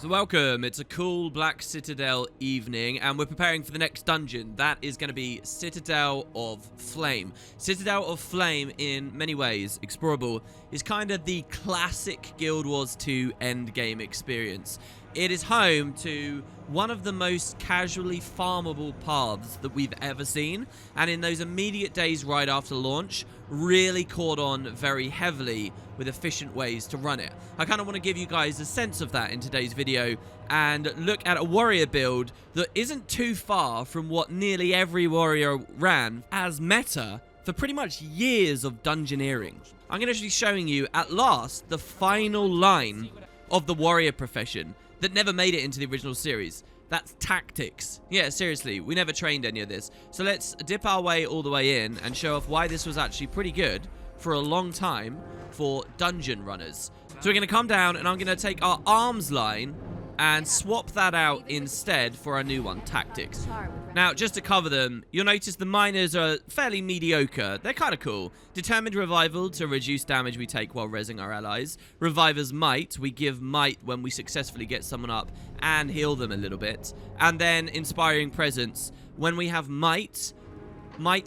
So welcome, it's a cool Black Citadel evening, and we're preparing for the next dungeon. That is going to be Citadel of Flame. Citadel of Flame, in many ways, explorable, is kind of the classic Guild Wars 2 endgame experience. It is home to one of the most casually farmable paths that we've ever seen, and in those immediate days right after launch, really caught on very heavily with efficient ways to run it. I kind of want to give you guys a sense of that in today's video and look at a warrior build that isn't too far from what nearly every warrior ran as meta for pretty much years of dungeoneering. I'm going to be showing you at last the final line of the warrior profession that never made it into the original series. That's tactics. Yeah, seriously, we never trained any of this. So let's dip our way all the way in and show off why this was actually pretty good for a long time for dungeon runners. So we're going to come down and I'm going to take our arms line and swap that out instead for our new one, tactics. Now, just to cover them, you'll notice the miners are fairly mediocre. They're kind of cool. Determined Revival to reduce damage we take while rezzing our allies. Reviver's Might, we give might when we successfully get someone up and heal them a little bit. And then Inspiring Presence, when we have might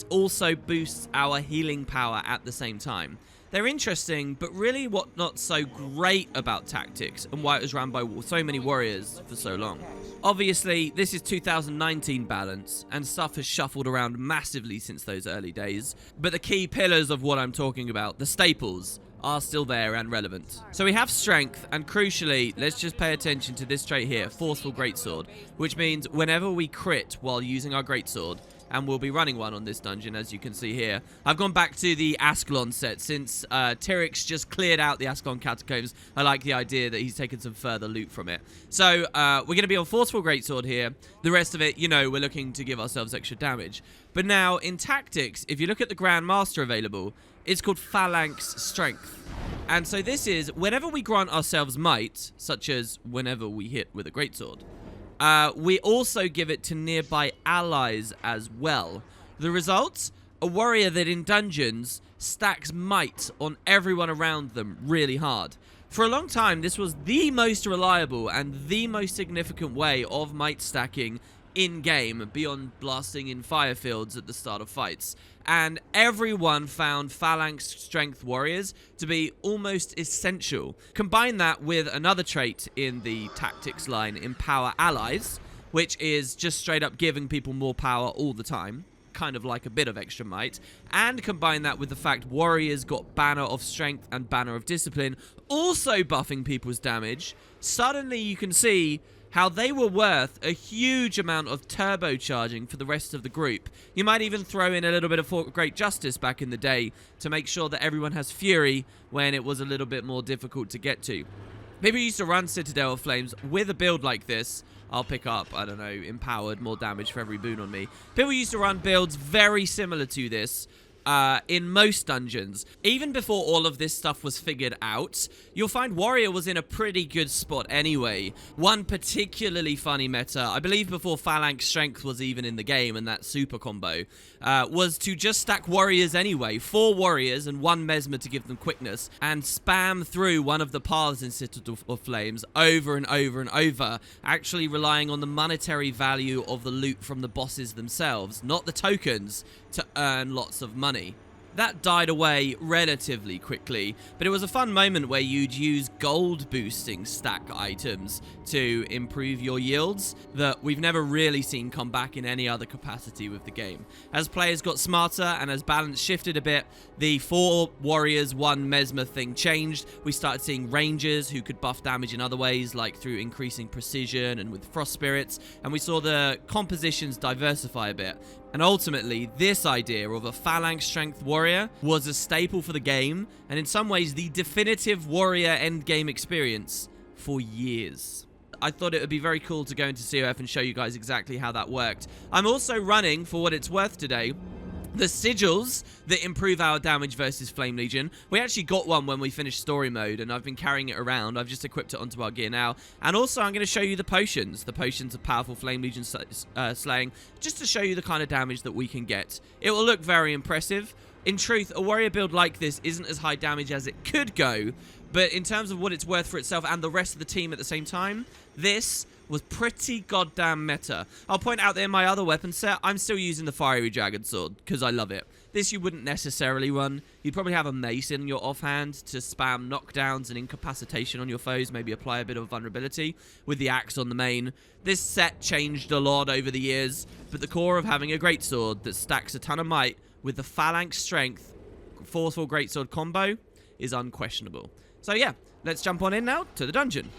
also boosts our healing power at the same time. They're interesting, but really what's not so great about tactics and why it was run by so many warriors for so long. Obviously, this is 2019 balance, and stuff has shuffled around massively since those early days, but the key pillars of what I'm talking about, the staples, are still there and relevant. So we have strength, and crucially, let's just pay attention to this trait here, Forceful Greatsword, which means whenever we crit while using our Greatsword, and we'll be running one on this dungeon, as you can see here. I've gone back to the Ascalon set since Tyrix just cleared out the Ascalon catacombs. I like the idea that he's taken some further loot from it. So we're going to be on Forceful Greatsword here. The rest of it, you know, we're looking to give ourselves extra damage. But now in tactics, if you look at the Grand Master available, it's called Phalanx Strength. And so this is whenever we grant ourselves might, such as whenever we hit with a Greatsword, we also give it to nearby allies as well. The result? A warrior that in dungeons stacks might on everyone around them really hard. For a long time, this was the most reliable and the most significant way of might stacking in-game, beyond blasting in fire fields at the start of fights. And everyone found Phalanx Strength warriors to be almost essential. Combine that with another trait in the tactics line, Empower Allies, which is just straight up giving people more power all the time, kind of like a bit of extra might, and combine that with the fact warriors got Banner of Strength and Banner of Discipline, also buffing people's damage. Suddenly you can see how they were worth a huge amount of turbocharging for the rest of the group. You might even throw in a little bit of Great Justice back in the day to make sure that everyone has Fury when it was a little bit more difficult to get to. People used to run Citadel of Flames with a build like this. I'll pick up, I don't know, Empowered, more damage for every boon on me. People used to run builds very similar to this in most dungeons. Even before all of this stuff was figured out, you'll find Warrior was in a pretty good spot anyway. One particularly funny meta, I believe before Phalanx Strength was even in the game and that super combo, was to just stack Warriors anyway. 4 Warriors and 1 Mesmer to give them quickness, and spam through one of the paths in Citadel of Flames over and over and over, actually relying on the monetary value of the loot from the bosses themselves, not the tokens, to earn lots of money. That died away relatively quickly, but it was a fun moment where you'd use gold boosting stack items to improve your yields that we've never really seen come back in any other capacity with the game. As players got smarter and as balance shifted a bit, the 4 warriors, 1 mesmer thing changed. We started seeing rangers who could buff damage in other ways, like through increasing precision and with frost spirits, and we saw the compositions diversify a bit. And ultimately, this idea of a Phalanx Strength warrior was a staple for the game, and in some ways the definitive warrior endgame experience for years. I thought it would be very cool to go into COF and show you guys exactly how that worked. I'm also running, for what it's worth today, the sigils that improve our damage versus Flame Legion. We actually got one when we finished story mode, and I've been carrying it around. I've just equipped it onto our gear now. And also, I'm going to show you the potions. The potions of powerful Flame Legion slaying, just to show you the kind of damage that we can get. It will look very impressive. In truth, a warrior build like this isn't as high damage as it could go, but in terms of what it's worth for itself and the rest of the team at the same time, this was pretty goddamn meta. I'll point out that in my other weapon set, I'm still using the Fiery Dragon Sword, because I love it. This you wouldn't necessarily run. You'd probably have a mace in your offhand to spam knockdowns and incapacitation on your foes, maybe apply a bit of vulnerability with the axe on the main. This set changed a lot over the years, but the core of having a greatsword that stacks a ton of might with the Phalanx strength, forceful greatsword combo is unquestionable. So yeah, let's jump on in now to the dungeon.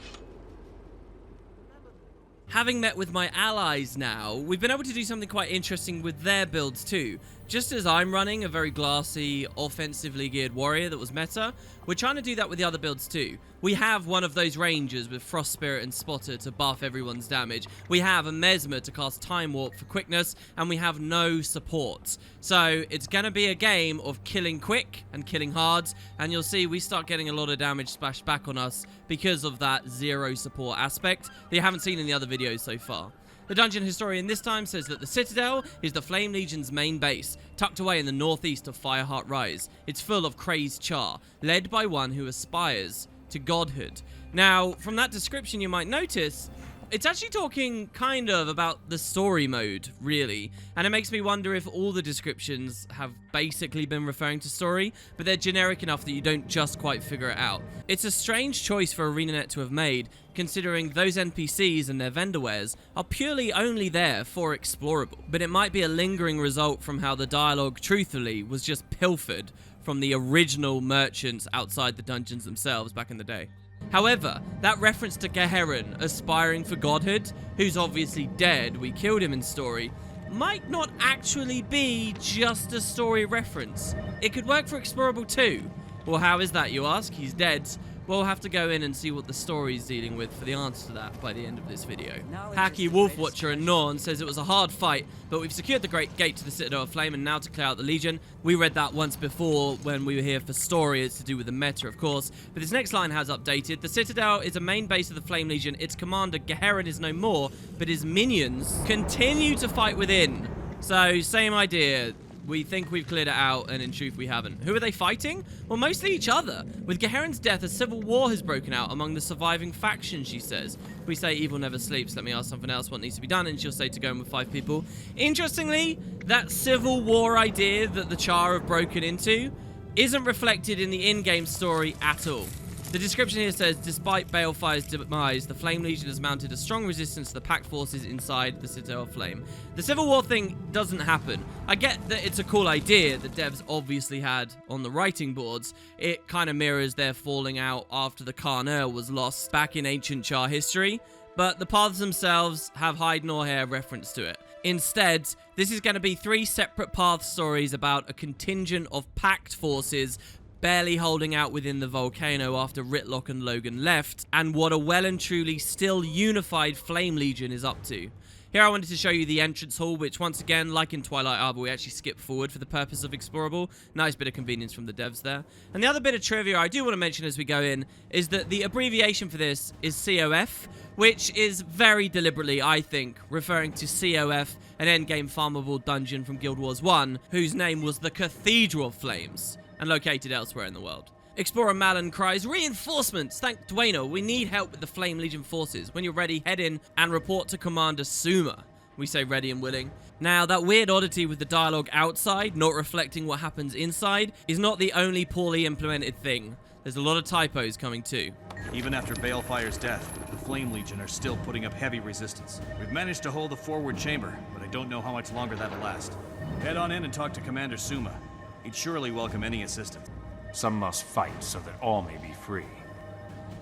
Having met with my allies now, we've been able to do something quite interesting with their builds too. Just as I'm running a very glassy, offensively geared warrior that was meta, we're trying to do that with the other builds too. We have one of those rangers with Frost Spirit and Spotter to buff everyone's damage. We have a Mesmer to cast Time Warp for quickness, and we have no support. So it's going to be a game of killing quick and killing hard, and you'll see we start getting a lot of damage splashed back on us because of that zero support aspect that you haven't seen in the other videos so far. The dungeon historian this time says that the Citadel is the Flame Legion's main base, tucked away in the northeast of Fireheart Rise. It's full of crazed char, led by one who aspires to godhood. Now, from that description you might notice, it's actually talking kind of about the story mode, really. And it makes me wonder if all the descriptions have basically been referring to story, but they're generic enough that you don't just quite figure it out. It's a strange choice for ArenaNet to have made, considering those NPCs and their vendor wares are purely only there for explorable. But it might be a lingering result from how the dialogue, truthfully, was just pilfered from the original merchants outside the dungeons themselves back in the day. However, that reference to Garen aspiring for godhood, who's obviously dead, we killed him in story, might not actually be just a story reference. It could work for explorable too. Well, how is that, you ask? He's dead. We'll have to go in and see what the story's dealing with for the answer to that by the end of this video. Hacky Wolfwatcher and Norn says it was a hard fight, but we've secured the Great Gate to the Citadel of Flame and now to clear out the Legion. We read that once before when we were here for story. It's to do with the meta, of course, but this next line has updated. The Citadel is a main base of the Flame Legion. Its commander, Garen, is no more, but his minions continue to fight within. So, same idea. We think we've cleared it out, and in truth we haven't. Who are they fighting? Well, mostly each other. With Garen's death, a civil war has broken out among the surviving factions, she says. We say evil never sleeps. Let me ask something else, what needs to be done, and she'll say to go in with 5 people. Interestingly, that civil war idea that the Char have broken into isn't reflected in the in-game story at all. The description here says, despite Balefire's demise, the Flame Legion has mounted a strong resistance to the packed forces inside the Citadel of Flame. The Civil War thing doesn't happen. I get that it's a cool idea that devs obviously had on the writing boards. It kind of mirrors their falling out after the Carneur was lost back in ancient Char history, but the paths themselves have hide nor hair reference to it. Instead, this is going to be 3 separate path stories about a contingent of packed forces barely holding out within the volcano after Ritlock and Logan left, and what a well and truly still unified Flame Legion is up to. Here I wanted to show you the entrance hall, which once again, like in Twilight Arbor, we actually skip forward for the purpose of explorable. Nice bit of convenience from the devs there. And the other bit of trivia I do want to mention as we go in is that the abbreviation for this is COF, which is very deliberately, I think, referring to COF, an endgame farmable dungeon from Guild Wars 1, whose name was the Cathedral of Flames, and located elsewhere in the world. Explorer Malin cries, reinforcements! Thank Dwayno, we need help with the Flame Legion forces. When you're ready, head in and report to Commander Suma. We say ready and willing. Now, that weird oddity with the dialogue outside, not reflecting what happens inside, is not the only poorly implemented thing. There's a lot of typos coming too. Even after Balefire's death, the Flame Legion are still putting up heavy resistance. We've managed to hold the forward chamber, but I don't know how much longer that'll last. Head on in and talk to Commander Suma. He'd surely welcome any assistance. Some must fight so that all may be free.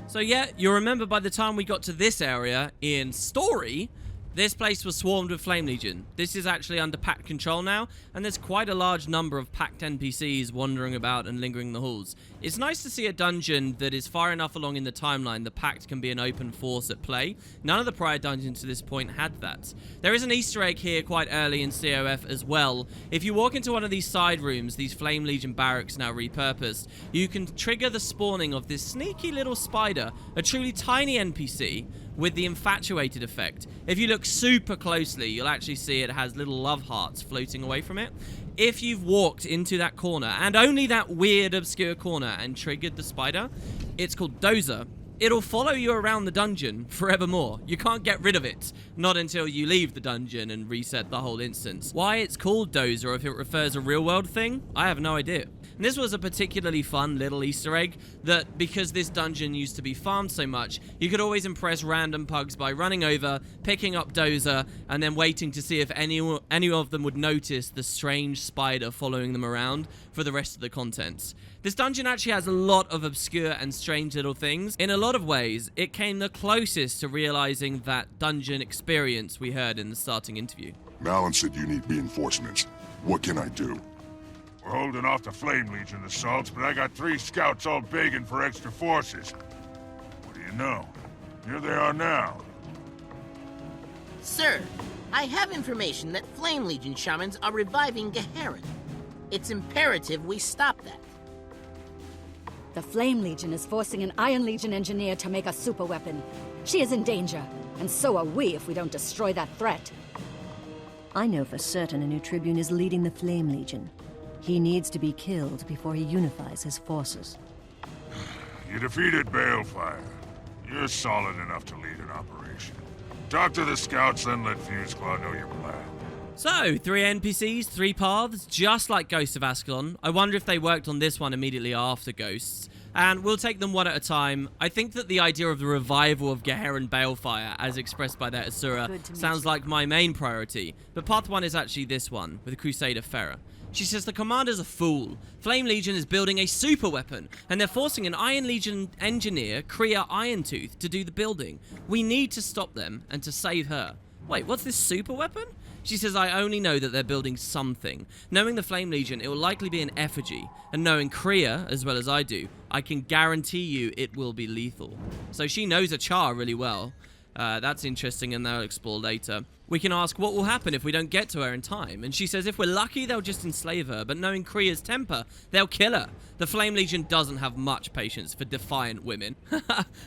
So yeah, you'll remember by the time we got to this area in story, this place was swarmed with Flame Legion. This is actually under packed control now, and there's quite a large number of packed NPCs wandering about and lingering in the halls. It's nice to see a dungeon that is far enough along in the timeline the pact can be an open force at play. None of the prior dungeons to this point had that. There is an Easter egg here quite early in COF as well. If you walk into one of these side rooms, these Flame Legion barracks now repurposed, you can trigger the spawning of this sneaky little spider, a truly tiny NPC, with the infatuated effect. If you look super closely, you'll actually see it has little love hearts floating away from it. if you've walked into that corner, and only that weird, obscure corner, and triggered the spider, it's called Dozer. It'll follow you around the dungeon forevermore. You can't get rid of it, not until you leave the dungeon and reset the whole instance. Why it's called Dozer, or if it refers a real-world thing, I have no idea. And this was a particularly fun little Easter egg that, because this dungeon used to be farmed so much, you could always impress random pugs by running over, picking up Dozer, and then waiting to see if any of them would notice the strange spider following them around for the rest of the contents. This dungeon actually has a lot of obscure and strange little things. In a lot of ways, it came the closest to realizing that dungeon experience we heard in the starting interview. Malin said you need reinforcements. What can I do? We're holding off the Flame Legion assaults, but I got 3 scouts all begging for extra forces. What do you know? Here they are now. Sir, I have information that Flame Legion shamans are reviving Garen. It's imperative we stop that. The Flame Legion is forcing an Iron Legion engineer to make a super weapon. She is in danger, and so are we if we don't destroy that threat. I know for certain a new Tribune is leading the Flame Legion. He needs to be killed before he unifies his forces. You defeated Balefire. You're solid enough to lead an operation. Talk to the scouts, then let Fuseclaw know your plan. So, 3 NPCs, 3 paths, just like Ghosts of Ascalon. I wonder if they worked on this one immediately after Ghosts. And we'll take them one at a time. I think that the idea of the revival of Garen Balefire, as expressed by that Asura, sounds like my main priority. But path 1 is actually this one, with Crusader Farah. She says the commander's a fool. Flame Legion is building a super weapon, and they're forcing an Iron Legion engineer, Kriya Irontooth, to do the building. We need to stop them and to save her. Wait, what's this super weapon? She says, I only know that they're building something. Knowing the Flame Legion, it will likely be an effigy. And knowing Kriya, as well as I do, I can guarantee you it will be lethal. So she knows a Char really well. That's interesting, and they'll explore later. We can ask what will happen if we don't get to her in time. And she says if we're lucky, they'll just enslave her. But knowing Kriya's temper, they'll kill her. The Flame Legion doesn't have much patience for defiant women.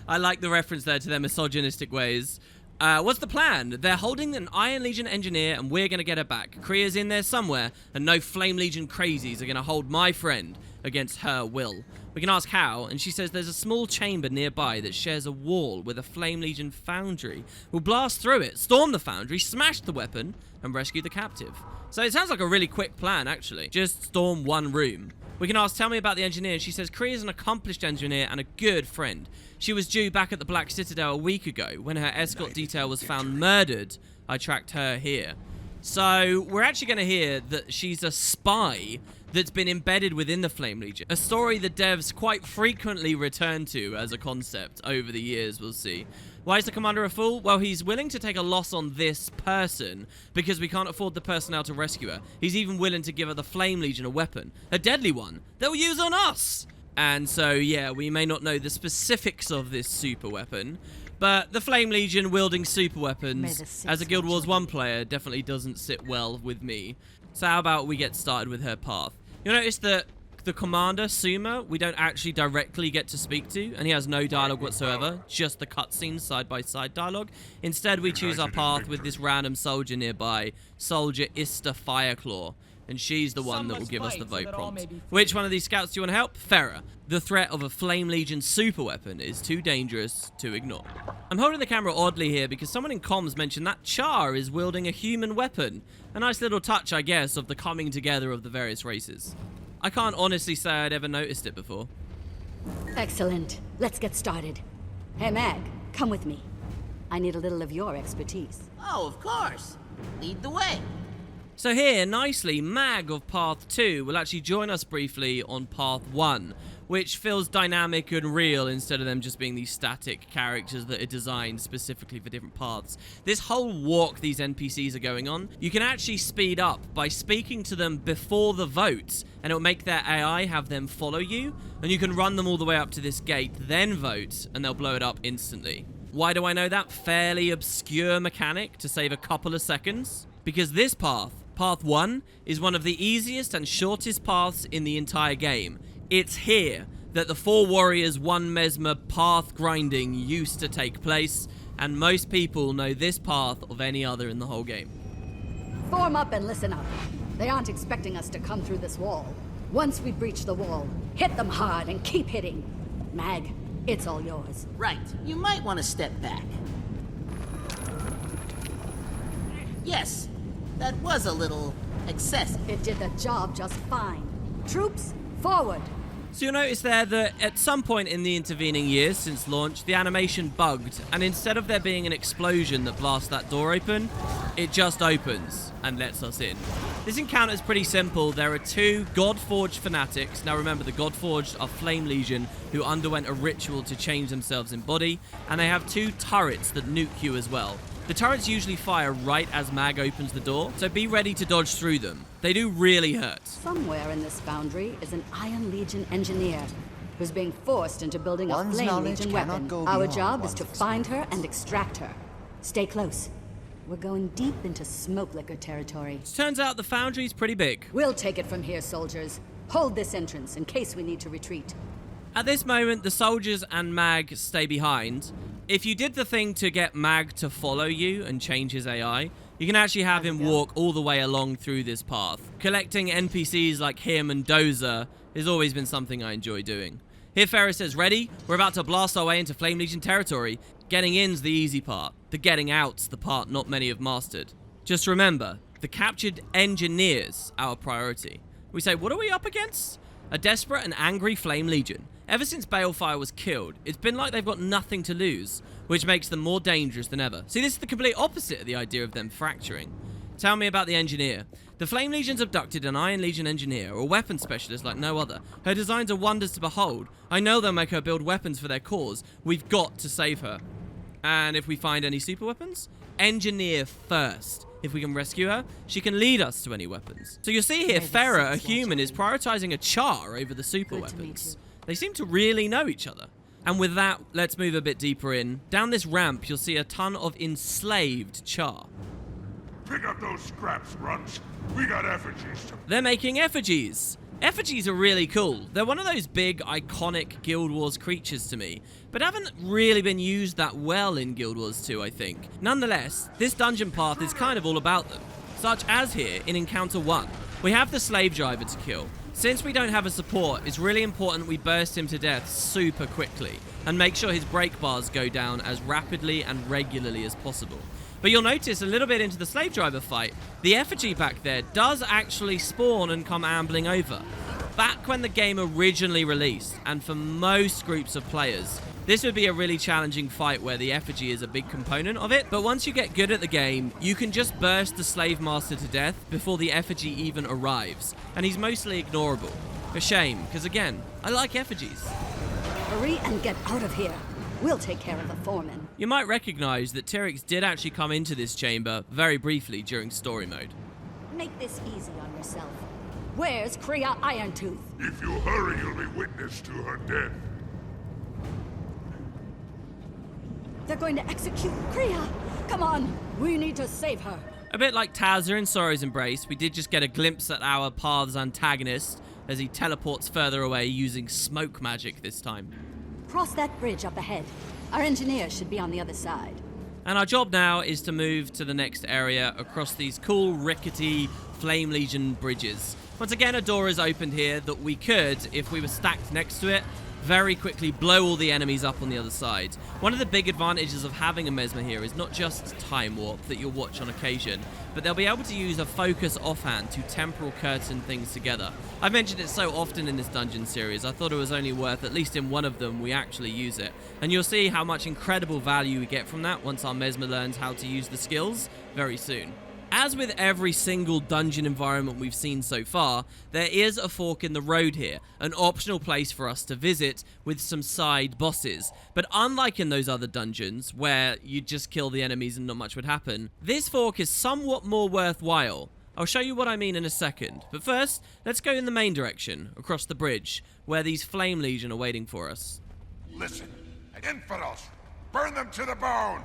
I like the reference there to their misogynistic ways. What's the plan? They're holding an Iron Legion engineer, and we're going to get her back. Kriya's in there somewhere, and no Flame Legion crazies are going to hold my friend against her will. We can ask how, and she says there's a small chamber nearby that shares a wall with a Flame Legion foundry. We'll blast through it, storm the foundry, smash the weapon, and rescue the captive. So it sounds like a really quick plan, actually. Just storm one room. We can ask, tell me about the engineer, and she says Kriya's an accomplished engineer and a good friend. She was due back at the Black Citadel a week ago. When her escort detail was found murdered, I tracked her here. So we're actually going to hear that she's a spy that's been embedded within the Flame Legion. A story the devs quite frequently return to as a concept over the years, we'll see. Why is the commander a fool? Well, he's willing to take a loss on this person because we can't afford the personnel to rescue her. He's even willing to give her the Flame Legion a weapon, a deadly one, they'll use on us. And so, yeah, we may not know the specifics of this super weapon, but the Flame Legion wielding super weapons as a Guild Wars 1 player definitely doesn't sit well with me. So how about we get started with her path? You'll notice that the commander, Suma, we don't actually directly get to speak to, and he has no dialogue whatsoever, just the cutscenes side-by-side dialogue. Instead, we choose our path with this random soldier nearby, Soldier Ista Fireclaw, and she's the one that will give us the vote prompt. Which one of these scouts do you want to help? Farah. The threat of a Flame Legion super weapon is too dangerous to ignore. I'm holding the camera oddly here because someone in comms mentioned that Char is wielding a human weapon. A nice little touch, I guess, of the coming together of the various races. I can't honestly say I'd ever noticed it before. Excellent. Let's get started. Hey, Mag, come with me. I need a little of your expertise. Oh, of course. Lead the way. So here, nicely, Mag of Path 2 will actually join us briefly on Path 1, which feels dynamic and real instead of them just being these static characters that are designed specifically for different paths. This whole walk these NPCs are going on, you can actually speed up by speaking to them before the votes, and it'll make their AI have them follow you, and you can run them all the way up to this gate, then vote, and they'll blow it up instantly. Why do I know that? Fairly obscure mechanic to save a couple of seconds. Because this path, Path 1, is one of the easiest and shortest paths in the entire game. It's here that the 4 Warriors 1 Mesmer path grinding used to take place, and most people know this path of any other in the whole game. Form up and listen up. They aren't expecting us to come through this wall. Once we breach the wall, hit them hard and keep hitting. Mag, it's all yours. Right. You might want to step back. Yes, that was a little excessive. It did the job just fine. Troops, forward. So you'll notice there that at some point in the intervening years since launch, the animation bugged, and instead of there being an explosion that blasts that door open, it just opens and lets us in. This encounter is pretty simple. There are two God-forged fanatics. Now remember, the God-forged are Flame Legion, who underwent a ritual to change themselves in body, and they have two turrets that nuke you as well. The turrets usually fire right as Mag opens the door, so be ready to dodge through them. They do really hurt. Somewhere in this foundry is an Iron Legion engineer who's being forced into building a One's Flame knowledge Legion cannot weapon. go Our beyond job is one's to find her and extract her. Stay close. We're going deep into smoke liquor territory. Turns out the foundry's pretty big. We'll take it from here, soldiers. Hold this entrance in case we need to retreat. At this moment, the soldiers and Mag stay behind. If you did the thing to get Mag to follow you and change his AI, you can actually have him walk all the way along through this path. Collecting NPCs like him and Dozer has always been something I enjoy doing. Here Ferris says, ready? We're about to blast our way into Flame Legion territory. Getting in's the easy part. The getting out's the part not many have mastered. Just remember, the captured engineer's our priority. We say, what are we up against? A desperate and angry Flame Legion. Ever since Balefire was killed, it's been like they've got nothing to lose, which makes them more dangerous than ever. See, this is the complete opposite of the idea of them fracturing. Tell me about the engineer. The Flame Legion's abducted an Iron Legion engineer, or a weapons specialist like no other. Her designs are wonders to behold. I know they'll make her build weapons for their cause. We've got to save her. And if we find any super weapons, engineer first. If we can rescue her, she can lead us to any weapons. So you'll see here, Farah, a human, is prioritizing a char over the super weapons. They seem to really know each other. And with that, let's move a bit deeper in. Down this ramp, you'll see a ton of enslaved char. Pick up those scraps, Runts. We got effigies to... They're making effigies. Effigies are really cool. They're one of those big, iconic Guild Wars creatures to me, but haven't really been used that well in Guild Wars 2, I think. Nonetheless, this dungeon path is kind of all about them. Such as here in Encounter 1. We have the slave driver to kill. Since we don't have a support, it's really important we burst him to death super quickly and make sure his break bars go down as rapidly and regularly as possible. But you'll notice a little bit into the slave driver fight, the effigy back there does actually spawn and come ambling over. Back when the game originally released, and for most groups of players, this would be a really challenging fight where the effigy is a big component of it, but once you get good at the game, you can just burst the slave master to death before the effigy even arrives, and he's mostly ignorable. A shame, because again, I like effigies. Hurry and get out of here. We'll take care of the foreman. You might recognize that Tyrix did actually come into this chamber very briefly during story mode. Make this easy on yourself. Where's Kriya Irontooth? If you hurry, you'll be witness to her death. They're going to execute Kriya. Come on, we need to save her. A bit like Tazza in Sorrow's Embrace, we did just get a glimpse at our path's antagonist as he teleports further away using smoke magic this time. Cross that bridge up ahead. Our engineer should be on the other side. And our job now is to move to the next area across these cool, rickety Flame Legion bridges. Once again, a door is opened here that we could, if we were stacked next to it, very quickly blow all the enemies up on the other side. One of the big advantages of having a Mesmer here is not just Time Warp that you'll watch on occasion, but they'll be able to use a focus offhand to temporal curtain things together. I've mentioned it so often in this dungeon series, I thought it was only worth, at least in one of them, we actually use it. And you'll see how much incredible value we get from that once our Mesmer learns how to use the skills very soon. As with every single dungeon environment we've seen so far, there is a fork in the road here, an optional place for us to visit with some side bosses. But unlike in those other dungeons, where you just kill the enemies and not much would happen, this fork is somewhat more worthwhile. I'll show you what I mean in a second, but first, let's go in the main direction, across the bridge, where these Flame Legion are waiting for us. Listen, infidels! Burn them to the bone!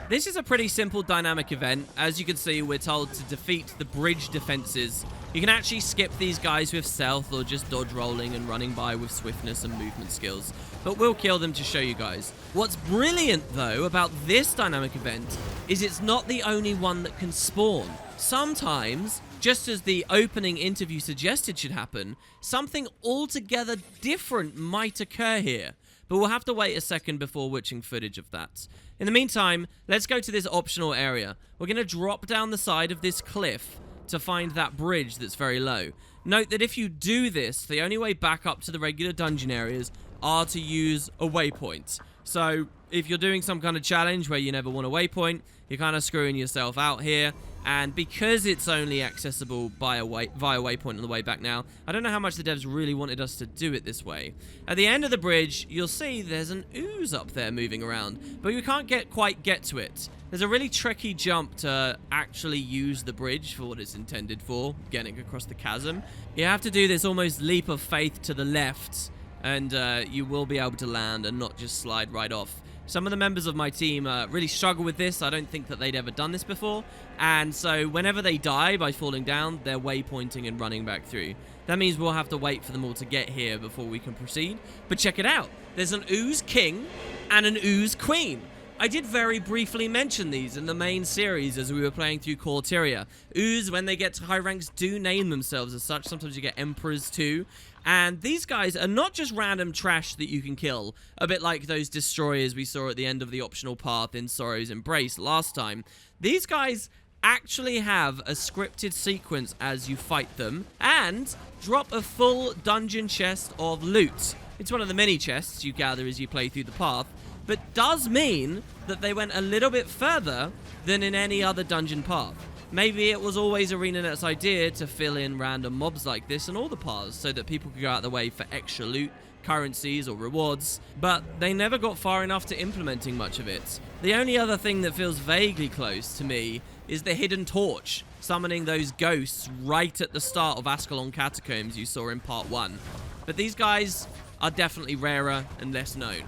This is a pretty simple dynamic event. As you can see, we're told to defeat the bridge defenses. You can actually skip these guys with stealth or just dodge rolling and running by with swiftness and movement skills. But we'll kill them to show you guys. What's brilliant, though, about this dynamic event is it's not the only one that can spawn. Sometimes just as the opening interview suggested should happen, something altogether different might occur here. But we'll have to wait a second before watching footage of that. In the meantime, let's go to this optional area. We're going to drop down the side of this cliff to find that bridge that's very low. Note that if you do this, the only way back up to the regular dungeon areas are to use a waypoint. So if you're doing some kind of challenge where you never want a waypoint, you're kind of screwing yourself out here. And because it's only accessible via waypoint on the way back now, I don't know how much the devs really wanted us to do it this way. At the end of the bridge, you'll see there's an ooze up there moving around, but you can't quite get to it. There's a really tricky jump to actually use the bridge for what it's intended for, getting across the chasm. You have to do this almost leap of faith to the left, and you will be able to land and not just slide right off. Some of the members of my team really struggle with this. I don't think that they'd ever done this before. And so whenever they die by falling down, they're waypointing and running back through. That means we'll have to wait for them all to get here before we can proceed. But check it out. There's an ooze king and an ooze queen. I did very briefly mention these in the main series as we were playing through Corteria. Ooze, when they get to high ranks, do name themselves as such. Sometimes you get emperors too. And these guys are not just random trash that you can kill, a bit like those destroyers we saw at the end of the optional path in Sorrow's Embrace last time. These guys actually have a scripted sequence as you fight them, and drop a full dungeon chest of loot. It's one of the mini chests you gather as you play through the path, but does mean that they went a little bit further than in any other dungeon path. Maybe it was always ArenaNet's idea to fill in random mobs like this in all the paths so that people could go out of the way for extra loot, currencies, or rewards, but they never got far enough to implementing much of it. The only other thing that feels vaguely close to me is the hidden torch, summoning those ghosts right at the start of Ascalon Catacombs you saw in part 1. But these guys are definitely rarer and less known.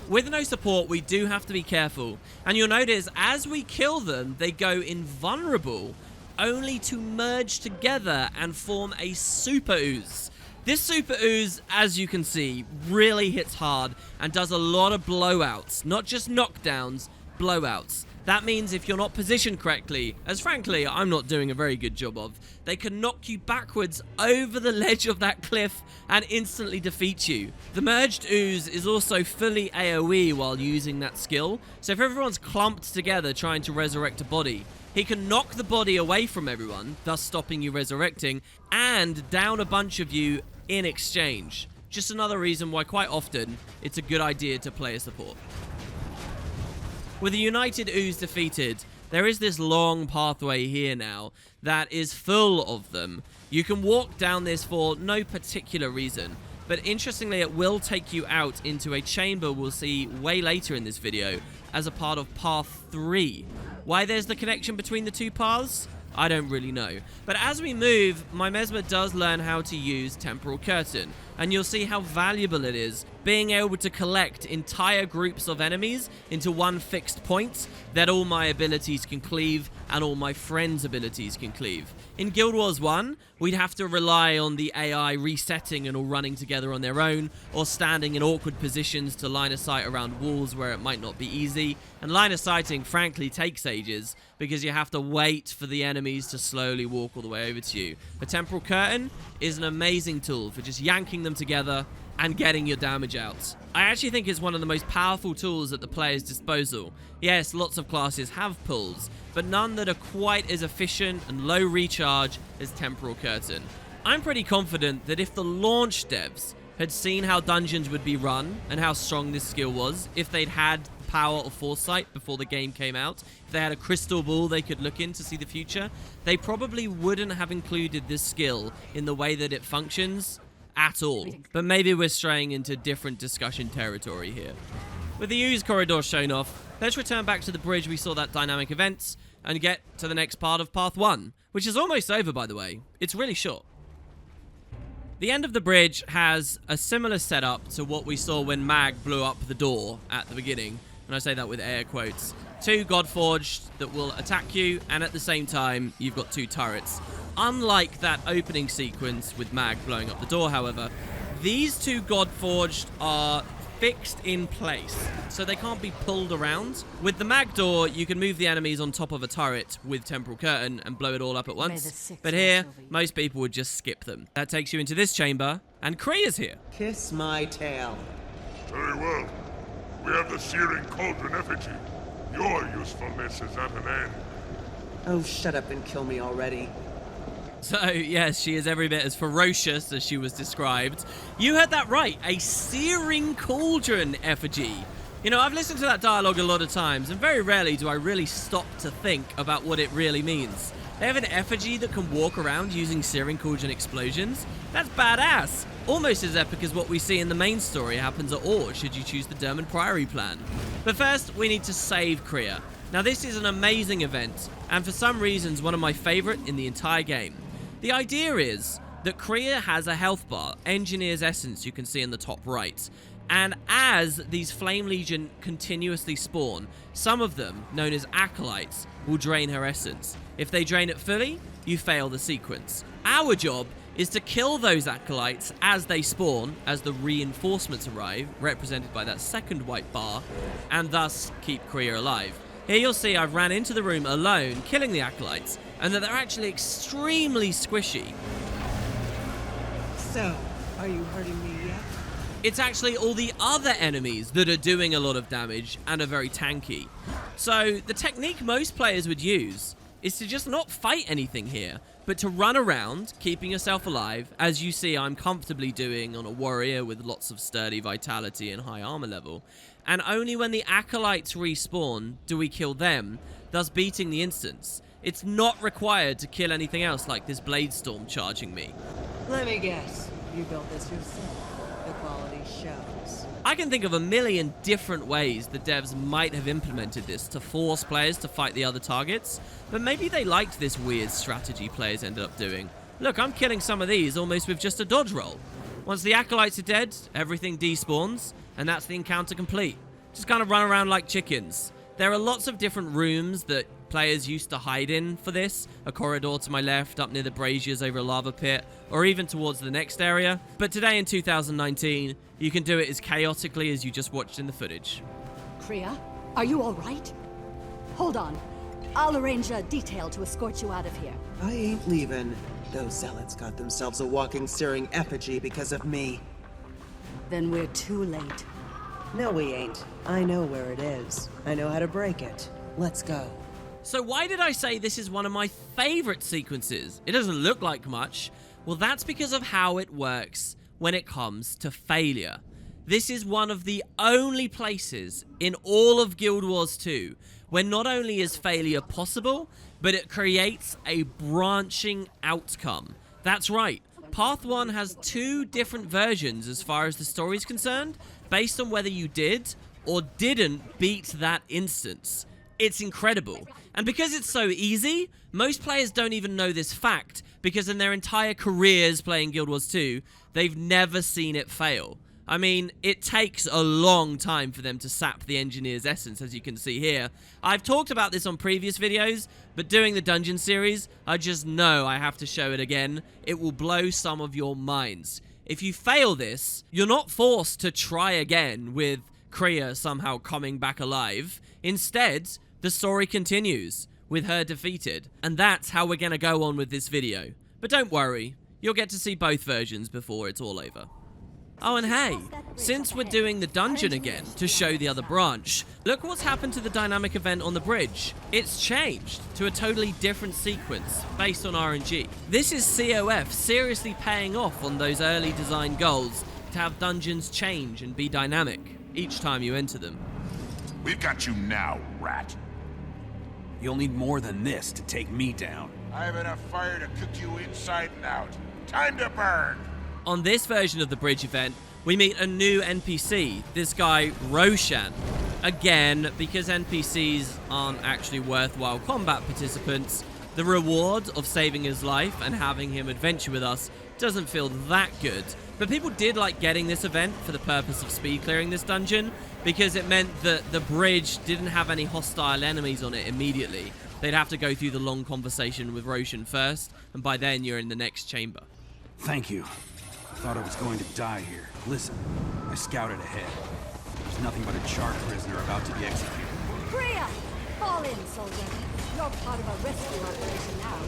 With no support, we do have to be careful, and you'll notice as we kill them, they go invulnerable, only to merge together and form a super ooze. This super ooze, as you can see, really hits hard and does a lot of blowouts, not just knockdowns, blowouts. That means if you're not positioned correctly, as frankly I'm not doing a very good job of, they can knock you backwards over the ledge of that cliff and instantly defeat you. The merged ooze is also fully AoE while using that skill, so if everyone's clumped together trying to resurrect a body, he can knock the body away from everyone, thus stopping you resurrecting, and down a bunch of you in exchange. Just another reason why quite often it's a good idea to play a support. With the United Ooze defeated, there is this long pathway here now that is full of them. You can walk down this for no particular reason, but interestingly it will take you out into a chamber we'll see way later in this video as a part of Path 3. Why there's the connection between the two paths? I don't really know. But as we move, my Mesmer does learn how to use Temporal Curtain, and you'll see how valuable it is, being able to collect entire groups of enemies into one fixed point that all my abilities can cleave and all my friends' abilities can cleave. In Guild Wars 1, we'd have to rely on the AI resetting and all running together on their own, or standing in awkward positions to line of sight around walls where it might not be easy, and line of sighting frankly takes ages, because you have to wait for the enemies to slowly walk all the way over to you. The Temporal Curtain is an amazing tool for just yanking them together and getting your damage out. I actually think it's one of the most powerful tools at the player's disposal. Yes, lots of classes have pulls, but none that are quite as efficient and low recharge as Temporal Curtain. I'm pretty confident that if the launch devs had seen how dungeons would be run and how strong this skill was, if they'd had the power of foresight before the game came out, if they had a crystal ball they could look in to see the future, they probably wouldn't have included this skill in the way that it functions at all. But maybe we're straying into different discussion territory here. With the ooze corridor shown off, let's return back to the bridge we saw that dynamic event and get to the next part of Path 1, which is almost over, by the way. It's really short. The end of the bridge has a similar setup to what we saw when Mag blew up the door at the beginning, and I say that with air quotes. 2 Godforged that will attack you, and at the same time, you've got 2 turrets. Unlike that opening sequence with Mag blowing up the door, however, these 2 Godforged are fixed in place, so they can't be pulled around. With the mag door, you can move the enemies on top of a turret with Temporal Curtain and blow it all up at once. But here, most people would just skip them. That takes you into this chamber, and Kriya's here. Kiss my tail. Very well. We have the searing cauldron effigy. Your usefulness is at an end. Oh, shut up and kill me already. So, yes, she is every bit as ferocious as she was described. You heard that right, a searing cauldron effigy. You know, I've listened to that dialogue a lot of times, and very rarely do I really stop to think about what it really means. They have an effigy that can walk around using searing cauldron explosions? That's badass! Almost as epic as what we see in the main story happens at Ore, should you choose the Dermot Priory plan. But first, we need to save Kriya. Now, this is an amazing event, and for some reasons, one of my favorite in the entire game. The idea is that Kriya has a health bar, Engineer's Essence, you can see in the top right. And as these Flame Legion continuously spawn, some of them, known as Acolytes, will drain her essence. If they drain it fully, you fail the sequence. Our job is to kill those Acolytes as they spawn, as the reinforcements arrive, represented by that second white bar, and thus keep Kriya alive. Here you'll see I've ran into the room alone, killing the Acolytes, and that they're actually extremely squishy. So, are you hurting me yet? It's actually all the other enemies that are doing a lot of damage and are very tanky. So the technique most players would use is to just not fight anything here, but to run around, keeping yourself alive, as you see I'm comfortably doing on a warrior with lots of sturdy vitality and high armor level. And only when the Acolytes respawn do we kill them, thus beating the instance. It's not required to kill anything else like this Blade Storm charging me. Let me guess. You built this yourself. The quality shows. I can think of a million different ways the devs might have implemented this to force players to fight the other targets, but maybe they liked this weird strategy players ended up doing. Look, I'm killing some of these almost with just a dodge roll. Once the Acolytes are dead, everything despawns, and that's the encounter complete. Just kind of run around like chickens. There are lots of different rooms that players used to hide in for this. A corridor to my left, up near the braziers over a lava pit, or even towards the next area. But today in 2019, you can do it as chaotically as you just watched in the footage. Kriya, are you all right? Hold on. I'll arrange a detail to escort you out of here. I ain't leaving. Those zealots got themselves a walking searing effigy because of me. Then we're too late. No, we ain't. I know where it is. I know how to break it. Let's go. So why did I say this is one of my favorite sequences? It doesn't look like much. Well, that's because of how it works when it comes to failure. This is one of the only places in all of Guild Wars 2 where not only is failure possible, but it creates a branching outcome. That's right. Path 1 has two different versions as far as the story is concerned, based on whether you did or didn't beat that instance. It's incredible. And because it's so easy, most players don't even know this fact, because in their entire careers playing Guild Wars 2, they've never seen it fail. I mean, it takes a long time for them to sap the Engineer's Essence, as you can see here. I've talked about this on previous videos, but doing the dungeon series, I just know I have to show it again. It will blow some of your minds. If you fail this, you're not forced to try again with Kriya somehow coming back alive. Instead, the story continues with her defeated, and that's how we're gonna go on with this video. But don't worry, you'll get to see both versions before it's all over. Oh, and hey, since we're doing the dungeon again to show the other branch, look what's happened to the dynamic event on the bridge. It's changed to a totally different sequence based on RNG. This is COF seriously paying off on those early design goals to have dungeons change and be dynamic each time you enter them. We've got you now, rat. You'll need more than this to take me down. I have enough fire to cook you inside and out. Time to burn! On this version of the bridge event, we meet a new NPC, this guy, Roshan. Again, because NPCs aren't actually worthwhile combat participants, the reward of saving his life and having him adventure with us doesn't feel that good. But people did like getting this event for the purpose of speed clearing this dungeon, because it meant that the bridge didn't have any hostile enemies on it immediately. They'd have to go through the long conversation with Roshan first, and by then you're in the next chamber. Thank you. I thought I was going to die here. Listen, I scouted ahead. nothing but a char prisoner about to be executed. Kriya! Fall in, soldier. You're part of a rescue operation now.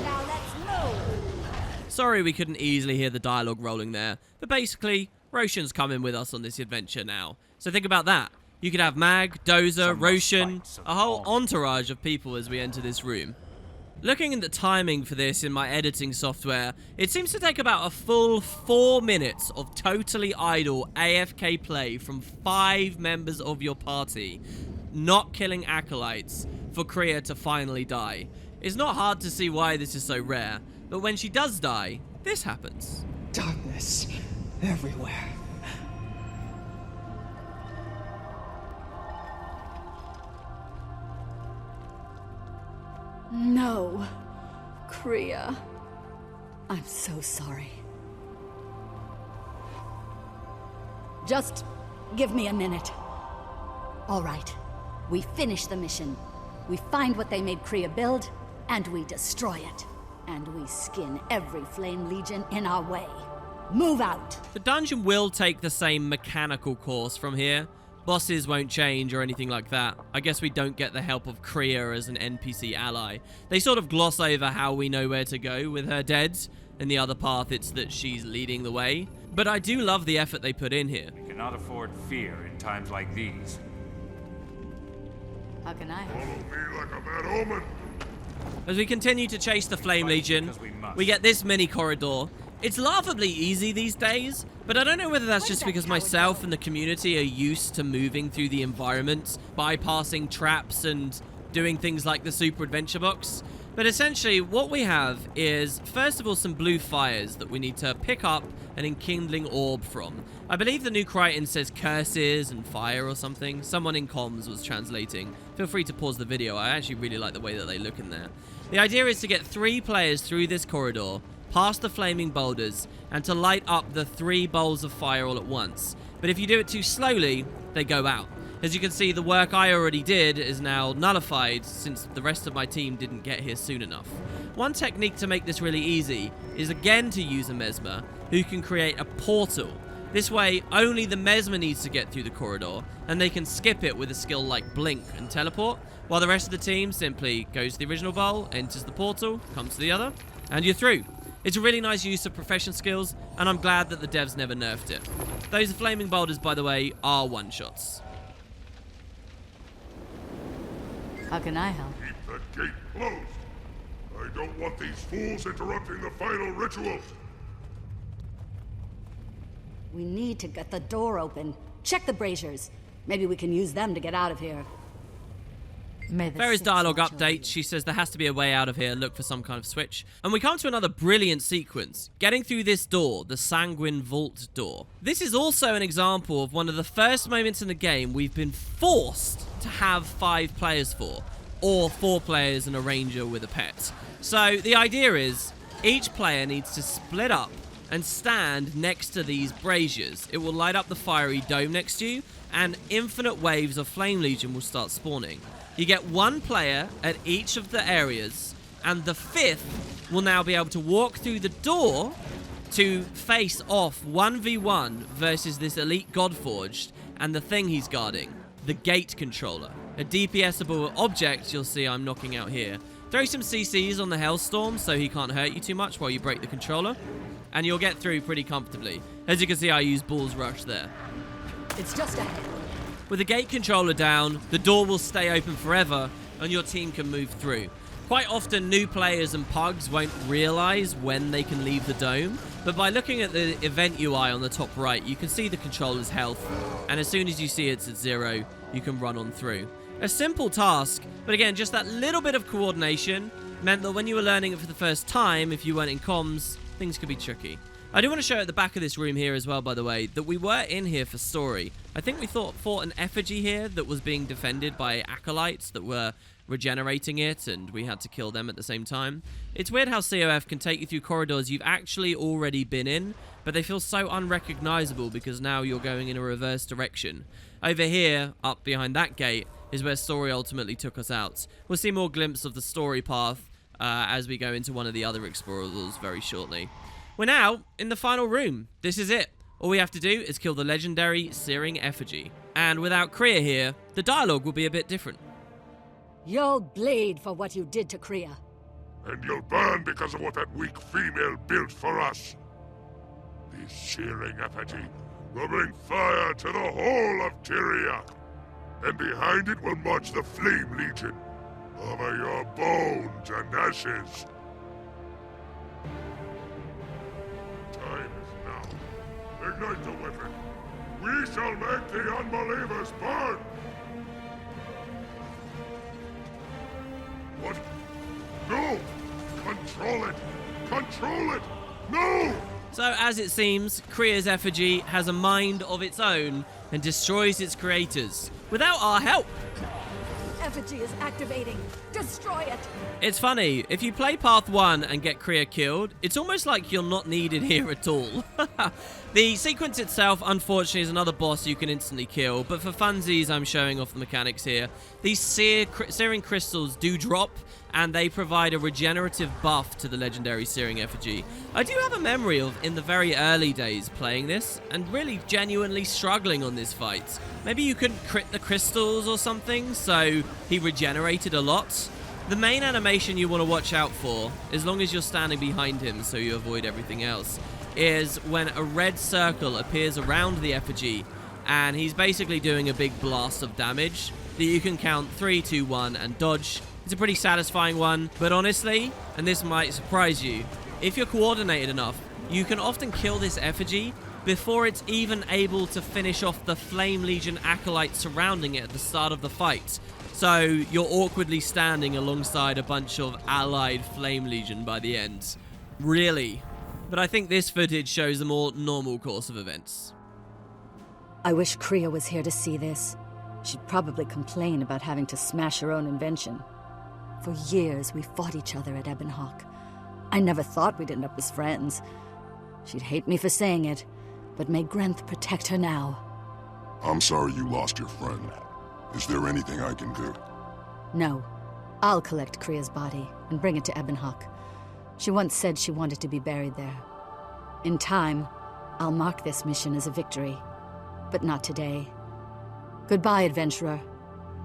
Now let's move! Sorry we couldn't easily hear the dialogue rolling there, but basically, Roshan's coming with us on this adventure now. So think about that. You could have Mag, Dozer, Roshan, a whole entourage of people as we enter this room. Looking at the timing for this in my editing software, it seems to take about a full 4 minutes of totally idle AFK play from 5 members of your party, not killing acolytes, for Kriya to finally die. It's not hard to see why this is so rare, but when she does die, this happens. Darkness everywhere. No. Kriya. I'm so sorry. Just give me a minute. All right. We finish the mission. We find what they made Kriya build, and we destroy it. And we skin every Flame Legion in our way. Move out! The dungeon will take the same mechanical course from here. Bosses won't change or anything like that. I guess we don't get the help of Kriya as an NPC ally. They sort of gloss over how we know where to go with her dead. In the other path, it's that she's leading the way. But I do love the effort they put in here. We cannot afford fear in times like these. How can I help? Follow me like a bad omen. As we continue to chase the Flame Legion, we get this mini corridor. It's laughably easy these days, but I don't know whether that's just because myself and the community are used to moving through the environment, bypassing traps and doing things like the Super Adventure Box. But essentially, what we have is, first of all, some blue fires that we need to pick up an enkindling orb from. I believe the new Crichton says curses and fire or something. Someone in comms was translating. Feel free to pause the video. I actually really like the way that they look in there. The idea is to get 3 players through this corridor, past the flaming boulders, and to light up the 3 bowls of fire all at once. But if you do it too slowly, they go out. As you can see, the work I already did is now nullified since the rest of my team didn't get here soon enough. One technique to make this really easy is again to use a Mesmer, who can create a portal. This way, only the Mesmer needs to get through the corridor, and they can skip it with a skill like Blink and Teleport, while the rest of the team simply goes to the original bowl, enters the portal, comes to the other, and you're through. It's a really nice use of profession skills, and I'm glad that the devs never nerfed it. Those flaming boulders, by the way, are one-shots. How can I help? Keep that gate closed. I don't want these fools interrupting the final ritual. We need to get the door open. Check the braziers. Maybe we can use them to get out of here. Various dialogue updates. She says there has to be a way out of here. Look for some kind of switch. And we come to another brilliant sequence. Getting through this door, the Sanguine vault door. This is also an example of one of the first moments in the game we've been forced to have 5 players for. Or 4 players and a ranger with a pet. So the idea is each player needs to split up and stand next to these braziers. It will light up the fiery dome next to you, and infinite waves of Flame Legion will start spawning. You get 1 player at each of the areas, and the 5th will now be able to walk through the door to face off 1v1 versus this elite Godforged and the thing he's guarding, the gate controller. A DPSable object you'll see I'm knocking out here. Throw some CCs on the Hellstorm so he can't hurt you too much while you break the controller, and you'll get through pretty comfortably. As you can see, I use Bull's Rush there. It's just ahead. With the gate controller down, the door will stay open forever, and your team can move through. Quite often, new players and pugs won't realize when they can leave the dome, but by looking at the event UI on the top right, you can see the controller's health, and as soon as you see it's at 0, you can run on through. A simple task, but again, just that little bit of coordination meant that when you were learning it for the first time, if you weren't in comms, things could be tricky. I do want to show at the back of this room here as well, by the way, that we were in here for story. I think we fought an effigy here that was being defended by acolytes that were regenerating it, and we had to kill them at the same time. It's weird how COF can take you through corridors you've actually already been in, but they feel so unrecognizable because now you're going in a reverse direction. Over here, up behind that gate, is where story ultimately took us out. We'll see more glimpse of the story path as we go into one of the other explorers very shortly. We're now in the final room. This is it. All we have to do is kill the legendary searing effigy. And without Kriya here, the dialogue will be a bit different. You'll bleed for what you did to Kriya. And you'll burn because of what that weak female built for us. This searing effigy will bring fire to the whole of Tyria. And behind it will march the Flame Legion, over your bones and ashes. Time is now. Ignite the weapon. We shall make the unbelievers burn! What? No! Control it! Control it! No! So, as it seems, Kriya's effigy has a mind of its own and destroys its creators, without our help. Effigy is activating. Destroy it. It's funny, if you play Path 1 and get Kriya killed, it's almost like you're not needed here at all. The sequence itself, unfortunately, is another boss you can instantly kill, but for funsies, I'm showing off the mechanics here. These searing crystals do drop, and they provide a regenerative buff to the legendary searing effigy. I do have a memory of, in the very early days, playing this, and really genuinely struggling on this fight. Maybe you couldn't crit the crystals or something, so he regenerated a lot. The main animation you want to watch out for, as long as you're standing behind him so you avoid everything else, is when a red circle appears around the effigy, and he's basically doing a big blast of damage that you can count 3, 2, 1 and dodge. It's a pretty satisfying one, but honestly, and this might surprise you, if you're coordinated enough, you can often kill this effigy before it's even able to finish off the Flame Legion acolytes surrounding it at the start of the fight. So you're awkwardly standing alongside a bunch of allied Flame Legion by the end. Really. But I think this footage shows a more normal course of events. I wish Kriya was here to see this. She'd probably complain about having to smash her own invention. For years, we fought each other at Ebonhawk. I never thought we'd end up as friends. She'd hate me for saying it, but may Grenth protect her now. I'm sorry you lost your friend. Is there anything I can do? No. I'll collect Kriya's body and bring it to Ebonhawk. She once said she wanted to be buried there. In time, I'll mark this mission as a victory. But not today. Goodbye, adventurer.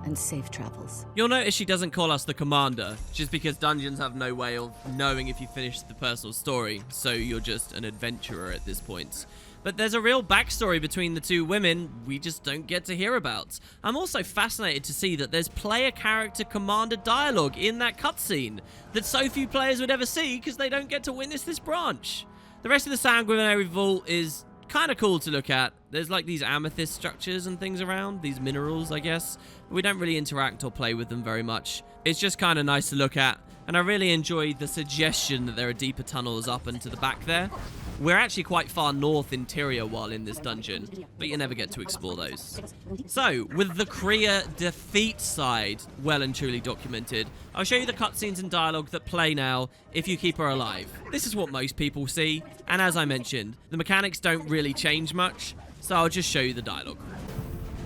And safe travels. You'll notice she doesn't call us the commander, just because dungeons have no way of knowing if you finished the personal story, so you're just an adventurer at this point. But there's a real backstory between the two women we just don't get to hear about. I'm also fascinated to see that there's player character commander dialogue in that cutscene that so few players would ever see because they don't get to witness this branch. The rest of the Sanguine vault is kind of cool to look at. There's like these amethyst structures and things around, these minerals, I guess. But we don't really interact or play with them very much. It's just kind of nice to look at, and I really enjoyed the suggestion that there are deeper tunnels up and to the back there. We're actually quite far north in Tyria while in this dungeon, but you never get to explore those. So, with the Kriya defeat side well and truly documented, I'll show you the cutscenes and dialogue that play now if you keep her alive. This is what most people see, and as I mentioned, the mechanics don't really change much, so I'll just show you the dialogue.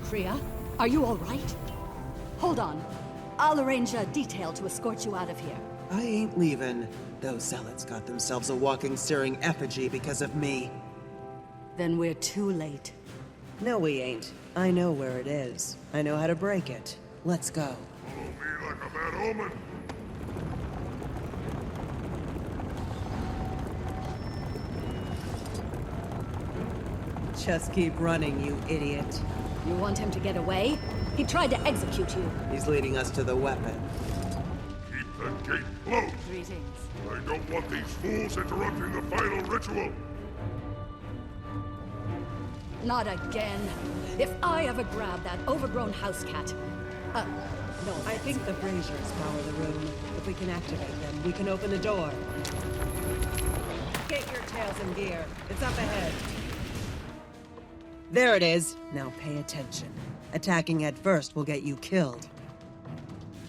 Kriya, are you all right? Hold on. I'll arrange a detail to escort you out of here. I ain't leaving. Those zealots got themselves a walking, searing effigy because of me. Then we're too late. No, we ain't. I know where it is. I know how to break it. Let's go. Follow me like a bad omen. Just keep running, you idiot. You want him to get away? He tried to execute you. He's leading us to the weapon. Keep the gate closed. Greetings. I don't want these fools interrupting the final ritual. Not again. If I ever grab that overgrown house cat. No. I think the braziers power the room. If we can activate them, we can open the door. Get your tails in gear. It's up ahead. There it is. Now pay attention. Attacking at first will get you killed.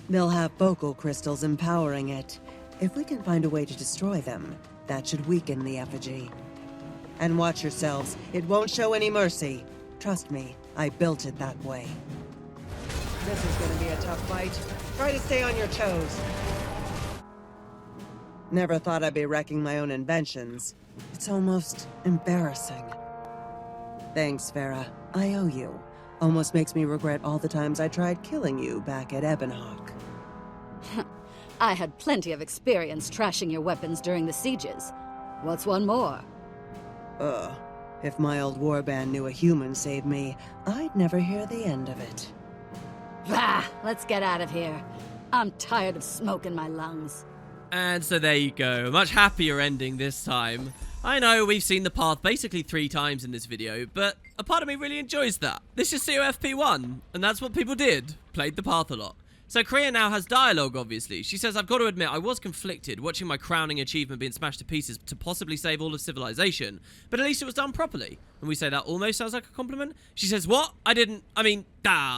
They'll have focal crystals empowering it. If we can find a way to destroy them, that should weaken the effigy. And watch yourselves. It won't show any mercy. Trust me, I built it that way. This is gonna be a tough fight. Try to stay on your toes. Never thought I'd be wrecking my own inventions. It's almost embarrassing. Thanks, Farah. I owe you. Almost makes me regret all the times I tried killing you back at Ebonhawk. I had plenty of experience trashing your weapons during the sieges. What's one more? If my old warband knew a human saved me, I'd never hear the end of it. Bah! Let's get out of here. I'm tired of smoke in my lungs. And so there you go. A much happier ending this time. I know we've seen the path basically 3 times in this video, but a part of me really enjoys that. This is COFP1, and that's what people did. Played the path a lot. So Kriya now has dialogue, obviously. She says, I've got to admit, I was conflicted watching my crowning achievement being smashed to pieces to possibly save all of civilization, but at least it was done properly. And we say that almost sounds like a compliment. She says, what?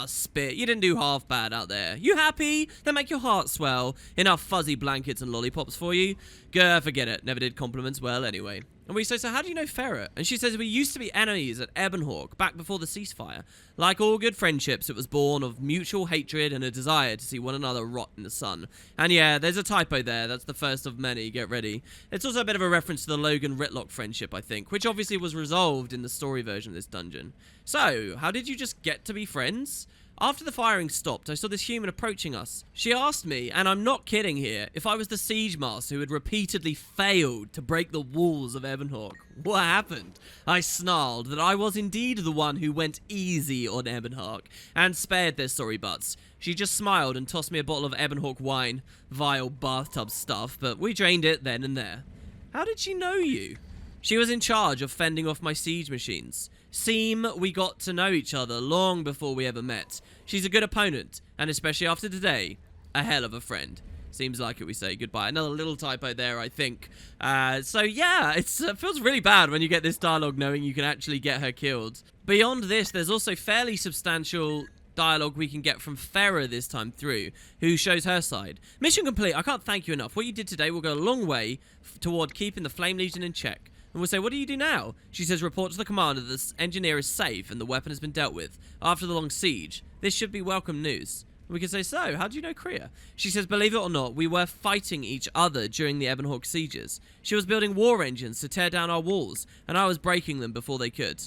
Spit. You didn't do half bad out there. You happy? Then make your heart swell. Enough fuzzy blankets and lollipops for you. Grr, forget it. Never did compliments well anyway. And we say, so how do you know Ferret? And she says, we used to be enemies at Ebonhawk, back before the ceasefire. Like all good friendships, it was born of mutual hatred and a desire to see one another rot in the sun. And yeah, there's a typo there. That's the first of many. Get ready. It's also a bit of a reference to the Logan-Ritlock friendship, I think, which obviously was resolved in the story version of this dungeon. So, how did you just get to be friends? After the firing stopped, I saw this human approaching us. She asked me, and I'm not kidding here, if I was the siege master who had repeatedly failed to break the walls of Ebonhawk. What happened? I snarled that I was indeed the one who went easy on Ebonhawk and spared their sorry butts. She just smiled and tossed me a bottle of Ebonhawk wine. Vile bathtub stuff, but we drained it then and there. How did she know you? She was in charge of fending off my siege machines. We got to know each other long before we ever met. She's a good opponent, and especially after today, a hell of a friend. Seems like it, we say goodbye. Another little typo there, I think. So yeah, it feels really bad when you get this dialogue knowing you can actually get her killed. Beyond this, there's also fairly substantial dialogue we can get from Farah this time through, who shows her side. Mission complete. I can't thank you enough. What you did today will go a long way toward keeping the Flame Legion in check. And we'll say, what do you do now? She says, report to the commander that this engineer is safe and the weapon has been dealt with. After the long siege, this should be welcome news. And we can say, so, how do you know Kriya? She says, believe it or not, we were fighting each other during the Ebonhawk sieges. She was building war engines to tear down our walls, and I was breaking them before they could.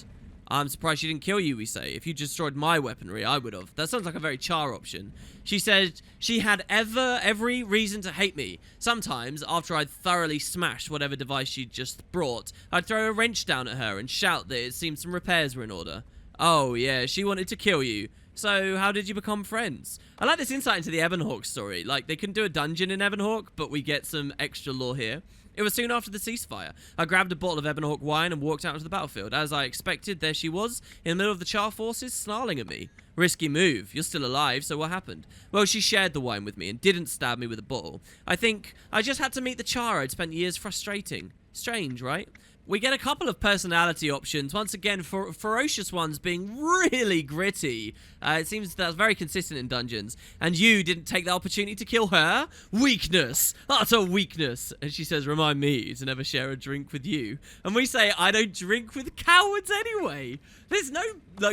I'm surprised she didn't kill you, we say. If you destroyed my weaponry, I would have. That sounds like a very Char option. She said she had every reason to hate me. Sometimes, after I'd thoroughly smashed whatever device she'd just brought, I'd throw a wrench down at her and shout that it seemed some repairs were in order. Oh, yeah, she wanted to kill you. So, how did you become friends? I like this insight into the Ebonhawk story. Like, they couldn't do a dungeon in Ebonhawk, but we get some extra lore here. It was soon after the ceasefire. I grabbed a bottle of Ebonhawk wine and walked out into the battlefield. As I expected, there she was, in the middle of the Char forces, snarling at me. Risky move. You're still alive, so what happened? Well, she shared the wine with me and didn't stab me with a bottle. I think I just had to meet the Char I'd spent years frustrating. Strange, right? We get a couple of personality options, once again, for ferocious ones being really gritty. It seems that's very consistent in dungeons. And you didn't take the opportunity to kill her? Weakness! Utter weakness! And she says, remind me to never share a drink with you. And we say, I don't drink with cowards anyway. There's no,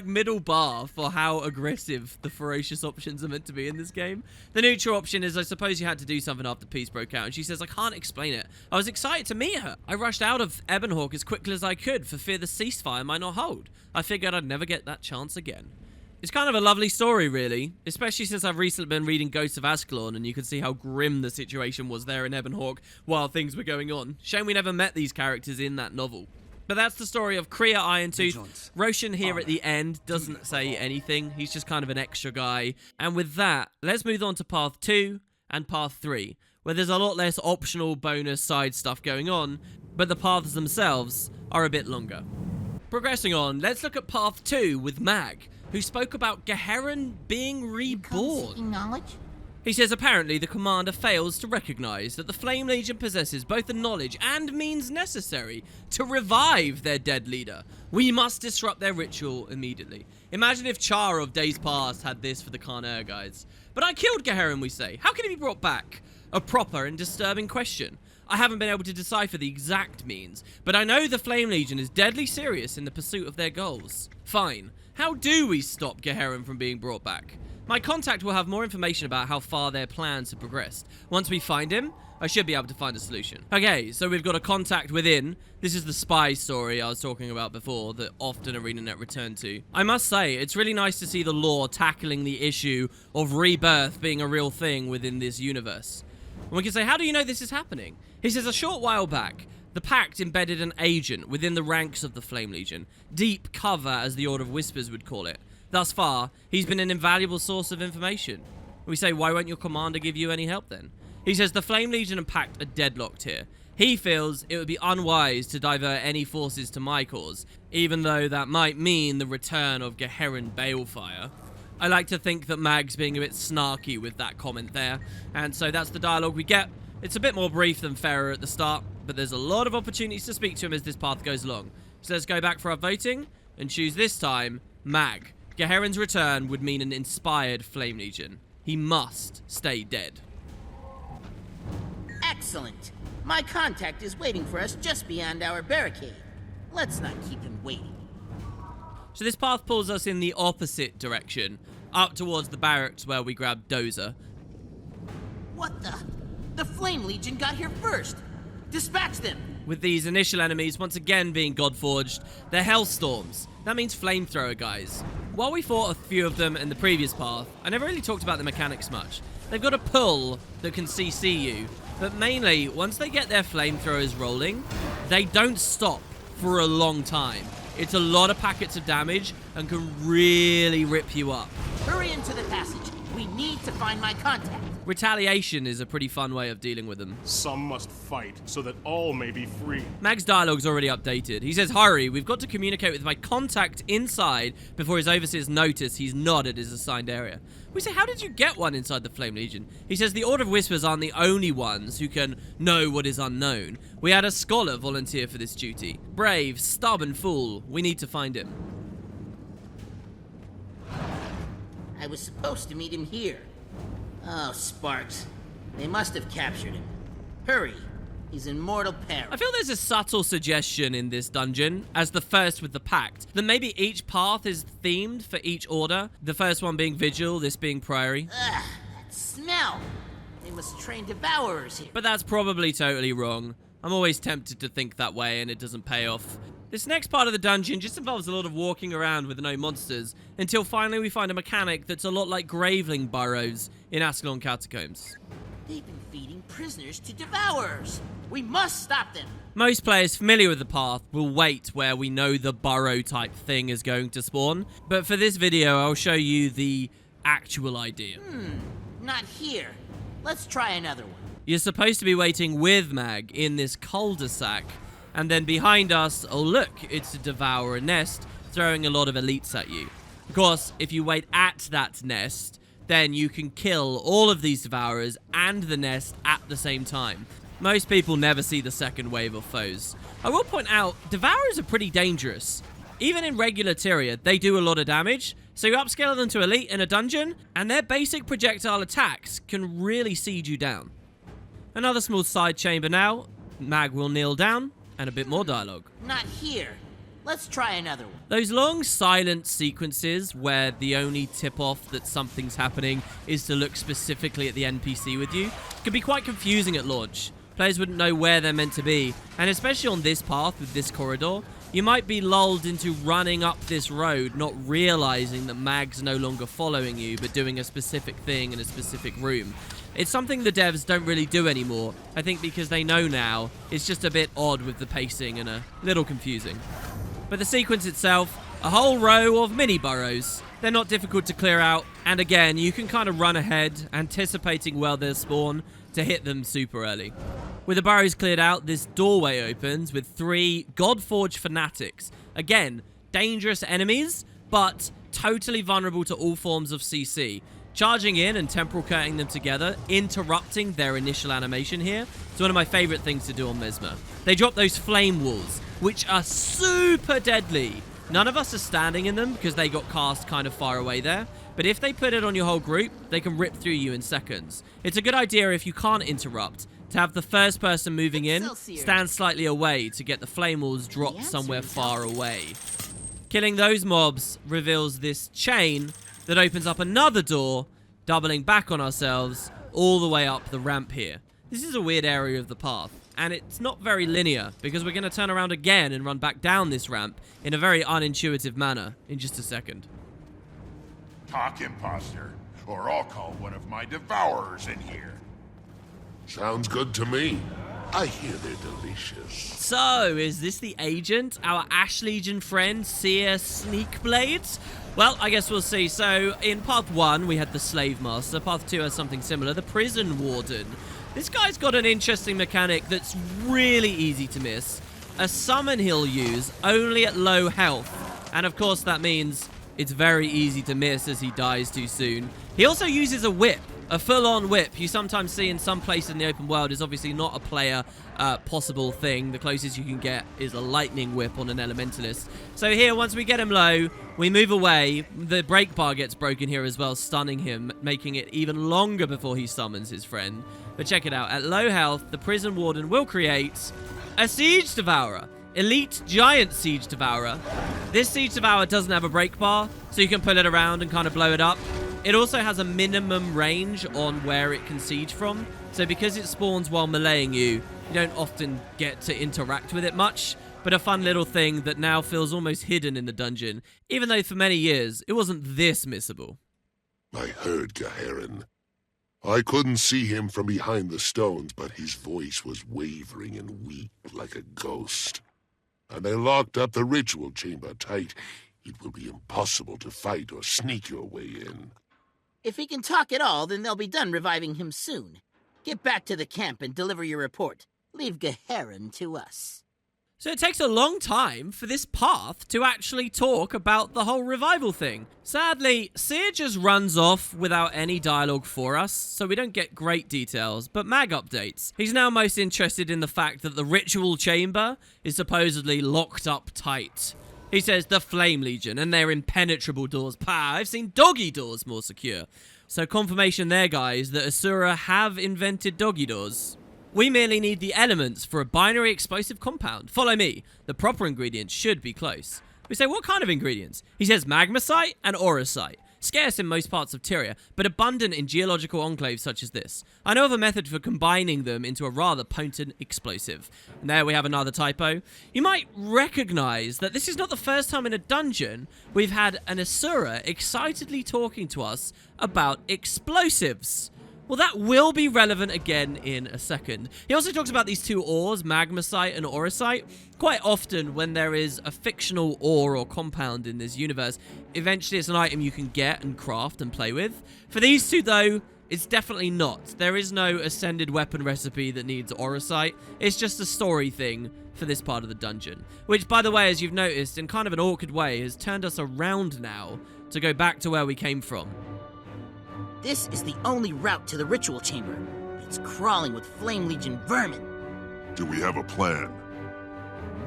middle bar for how aggressive the ferocious options are meant to be in this game. The neutral option is, I suppose you had to do something after peace broke out. And she says, I can't explain it. I was excited to meet her. I rushed out of Ebonhawk as quickly as I could for fear the ceasefire might not hold. I figured I'd never get that chance again. It's kind of a lovely story, really, especially since I've recently been reading Ghosts of Ascalon, and you can see how grim the situation was there in Ebonhawk while things were going on. Shame we never met these characters in that novel. But that's the story of Kriya Irontooth. Roshan here at the end doesn't say anything. He's just kind of an extra guy. And with that, let's move on to Path 2 and Path 3, where there's a lot less optional bonus side stuff going on, but the paths themselves are a bit longer. Progressing on, let's look at Path 2 with Mag, who spoke about Garen being reborn. Knowledge? He says apparently the commander fails to recognize that the Flame Legion possesses both the knowledge and means necessary to revive their dead leader. We must disrupt their ritual immediately. Imagine if Char of days past had this for the Carnair guys. But I killed Garen, we say. How can he be brought back? A proper and disturbing question. I haven't been able to decipher the exact means, but I know the Flame Legion is deadly serious in the pursuit of their goals. Fine. How do we stop Garen from being brought back? My contact will have more information about how far their plans have progressed. Once we find him, I should be able to find a solution. Okay, so we've got a contact within. This is the spy story I was talking about before that often ArenaNet return to. I must say, it's really nice to see the lore tackling the issue of rebirth being a real thing within this universe. And we can say, how do you know this is happening? He says, a short while back, the Pact embedded an agent within the ranks of the Flame Legion. Deep cover, as the Order of Whispers would call it. Thus far, he's been an invaluable source of information. We say, why won't your commander give you any help then? He says the Flame Legion and Pact are deadlocked here. He feels it would be unwise to divert any forces to my cause, even though that might mean the return of Garen Balefire. I like to think that Mag's being a bit snarky with that comment there, and so that's the dialogue we get. It's a bit more brief than fairer at the start, but there's a lot of opportunities to speak to him as this path goes along. So let's go back for our voting, and choose this time, Mag. Garen's return would mean an inspired Flame Legion. He must stay dead. Excellent. My contact is waiting for us just beyond our barricade. Let's not keep him waiting. So this path pulls us in the opposite direction, up towards the barracks where we grabbed Dozer. What the? The Flame Legion got here first. Dispatch them. With these initial enemies once again being Godforged, they're Hellstorms. That means flamethrower guys. While we fought a few of them in the previous path, I never really talked about the mechanics much. They've got a pull that can CC you, but mainly, once they get their flamethrowers rolling, they don't stop for a long time. It's a lot of packets of damage and can really rip you up. Hurry into the passage. We need to find my contact. Retaliation is a pretty fun way of dealing with them. Some must fight so that all may be free. Mag's dialogue's already updated. He says, hurry, we've got to communicate with my contact inside before his overseers notice he's not at his assigned area. We say, how did you get one inside the Flame Legion? He says, the Order of Whispers aren't the only ones who can know what is unknown. We had a scholar volunteer for this duty. Brave, stubborn fool. We need to find him. I was supposed to meet him here. Oh, Sparks. They must have captured him. Hurry. He's in mortal peril. I feel there's a subtle suggestion in this dungeon, as the first with the Pact, that maybe each path is themed for each order. The first one being Vigil, this being Priory. Ugh, that smell. They must train Devourers here. But that's probably totally wrong. I'm always tempted to think that way, and it doesn't pay off. This next part of the dungeon just involves a lot of walking around with no monsters, until finally we find a mechanic that's a lot like Graveling burrows in Ascalon Catacombs. They've been feeding prisoners to Devourers. We must stop them. Most players familiar with the path will wait where we know the burrow type thing is going to spawn, but for this video I'll show you the actual idea. Not here. Let's try another one. You're supposed to be waiting with Mag in this cul-de-sac, and then behind us, oh look, it's a Devourer nest throwing a lot of elites at you. Of course, if you wait at that nest, then you can kill all of these Devourers and the nest at the same time. Most people never see the second wave of foes. I will point out, Devourers are pretty dangerous. Even in regular Tyria, they do a lot of damage, so you upscale them to elite in a dungeon, and their basic projectile attacks can really siege you down. Another small side chamber now. Mag will kneel down, and a bit more dialogue. Not here. Let's try another one. Those long silent sequences where the only tip-off that something's happening is to look specifically at the NPC with you can be quite confusing at launch. Players wouldn't know where they're meant to be, and especially on this path with this corridor, you might be lulled into running up this road, not realizing that Mag's no longer following you, but doing a specific thing in a specific room. It's something the devs don't really do anymore, I think because they know now it's just a bit odd with the pacing and a little confusing. But the sequence itself, a whole row of mini burrows. They're not difficult to clear out, and again, you can kind of run ahead, anticipating where they'll spawn to hit them super early. With the burrows cleared out, this doorway opens with 3 Godforged fanatics. Again, dangerous enemies, but totally vulnerable to all forms of CC. Charging in and temporal curting them together, interrupting their initial animation here. It's one of my favorite things to do on Mesmer. They drop those flame walls, which are super deadly. None of us are standing in them because they got cast kind of far away there. But if they put it on your whole group, they can rip through you in seconds. It's a good idea if you can't interrupt, to have the first person moving in stand slightly away to get the flame walls dropped somewhere far away. Killing those mobs reveals this chain that opens up another door, doubling back on ourselves all the way up the ramp here. This is a weird area of the path, and it's not very linear, because we're going to turn around again and run back down this ramp in a very unintuitive manner in just a second. Talk, imposter, or I'll call one of my devourers in here. Sounds good to me. I hear they're delicious. So, is this the agent? Our Ash Legion friend, Seer Sneakblades? Well, I guess we'll see. So, in Path 1, we had the Slave Master. Path 2 has something similar, the Prison Warden. This guy's got an interesting mechanic that's really easy to miss. A summon he'll use only at low health. And of course that means it's very easy to miss as he dies too soon. He also uses a whip, a full-on whip. You sometimes see in some places in the open world is obviously not a player possible thing. The closest you can get is a lightning whip on an elementalist. So here, once we get him low, we move away. The break bar gets broken here as well, stunning him, making it even longer before he summons his friend. But check it out. At low health, the Prison Warden will create a Siege Devourer. Elite Giant Siege Devourer. This Siege Devourer doesn't have a break bar, so you can pull it around and kind of blow it up. It also has a minimum range on where it can siege from. So because it spawns while meleeing you, you don't often get to interact with it much. But a fun little thing that now feels almost hidden in the dungeon, even though for many years it wasn't this missable. I heard Garen. I couldn't see him from behind the stones, but his voice was wavering and weak like a ghost. And they locked up the ritual chamber tight. It will be impossible to fight or sneak your way in. If he can talk at all, then they'll be done reviving him soon. Get back to the camp and deliver your report. Leave Garen to us. So it takes a long time for this path to actually talk about the whole revival thing. Sadly, Seer just runs off without any dialogue for us, so we don't get great details, but Mag updates. He's now most interested in the fact that the ritual chamber is supposedly locked up tight. He says the Flame Legion and their impenetrable doors. I've seen doggy doors more secure. So confirmation there, guys, that Asura have invented doggy doors. We merely need the elements for a binary explosive compound. Follow me. The proper ingredients should be close. We say, what kind of ingredients? He says magmasite and auracite. Scarce in most parts of Tyria, but abundant in geological enclaves such as this. I know of a method for combining them into a rather potent explosive. And there we have another typo. You might recognize that this is not the first time in a dungeon we've had an Asura excitedly talking to us about explosives. Well, that will be relevant again in a second. He also talks about these two ores, magmasite and auracite. Quite often when there is a fictional ore or compound in this universe, eventually it's an item you can get and craft and play with. For these two, though, it's definitely not. There is no ascended weapon recipe that needs auracite. It's just a story thing for this part of the dungeon. Which, by the way, as you've noticed, in kind of an awkward way, has turned us around now to go back to where we came from. This is the only route to the ritual chamber. It's crawling with Flame Legion vermin. Do we have a plan?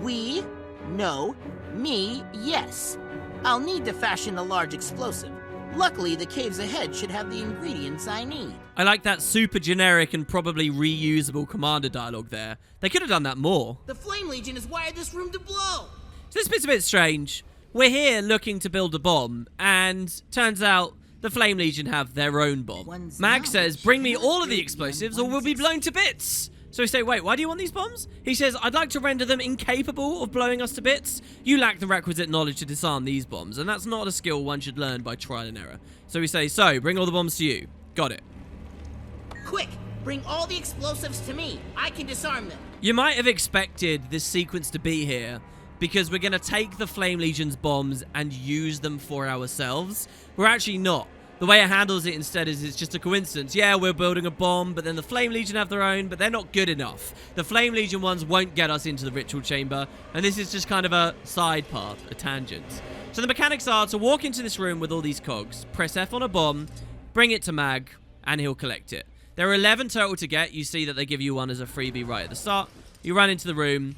We? No. Me? Yes. I'll need to fashion a large explosive. Luckily, the caves ahead should have the ingredients I need. I like that super generic and probably reusable commander dialogue there. They could have done that more. The Flame Legion has wired this room to blow. So this bit's a bit strange. We're here looking to build a bomb, and turns out the Flame Legion have their own bomb. Mag says, bring me all of the explosives or we'll be blown to bits. So we say, wait, why do you want these bombs? He says, I'd like to render them incapable of blowing us to bits. You lack the requisite knowledge to disarm these bombs, and that's not a skill one should learn by trial and error. So we say, so, bring all the bombs to you. Got it. Quick, bring all the explosives to me. I can disarm them. You might have expected this sequence to be here, because we're going to take the Flame Legion's bombs and use them for ourselves. We're actually not. The way it handles it instead is it's just a coincidence. Yeah, we're building a bomb, but then the Flame Legion have their own, but they're not good enough. The Flame Legion ones won't get us into the ritual chamber, and this is just kind of a side path, a tangent. So the mechanics are to walk into this room with all these cogs, press F on a bomb, bring it to Mag, and he'll collect it. There are 11 total to get. You see that they give you one as a freebie right at the start. You run into the room,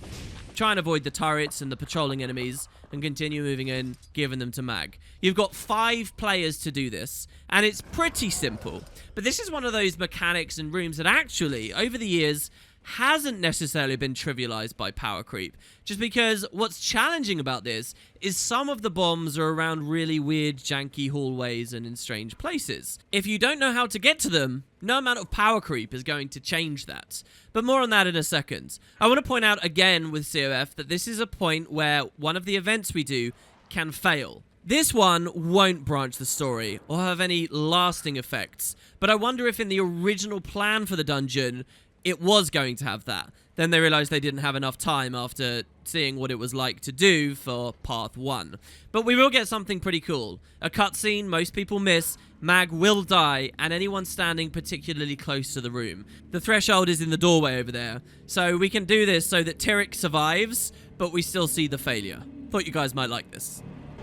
try and avoid the turrets and the patrolling enemies, and continue moving in, giving them to Mag. You've got 5 players to do this, and it's pretty simple. But this is one of those mechanics and rooms that actually, over the years, hasn't necessarily been trivialized by power creep, just because what's challenging about this is some of the bombs are around really weird, janky hallways and in strange places. If you don't know how to get to them, no amount of power creep is going to change that. But more on that in a second. I want to point out again with COF that this is a point where one of the events we do can fail. This one won't branch the story or have any lasting effects, but I wonder if in the original plan for the dungeon, it was going to have that. Then they realized they didn't have enough time after seeing what it was like to do for Path 1. But we will get something pretty cool. A cutscene most people miss, Mag will die, and anyone standing particularly close to the room. The threshold is in the doorway over there, so we can do this so that Tyrek survives, but we still see the failure. Thought you guys might like this.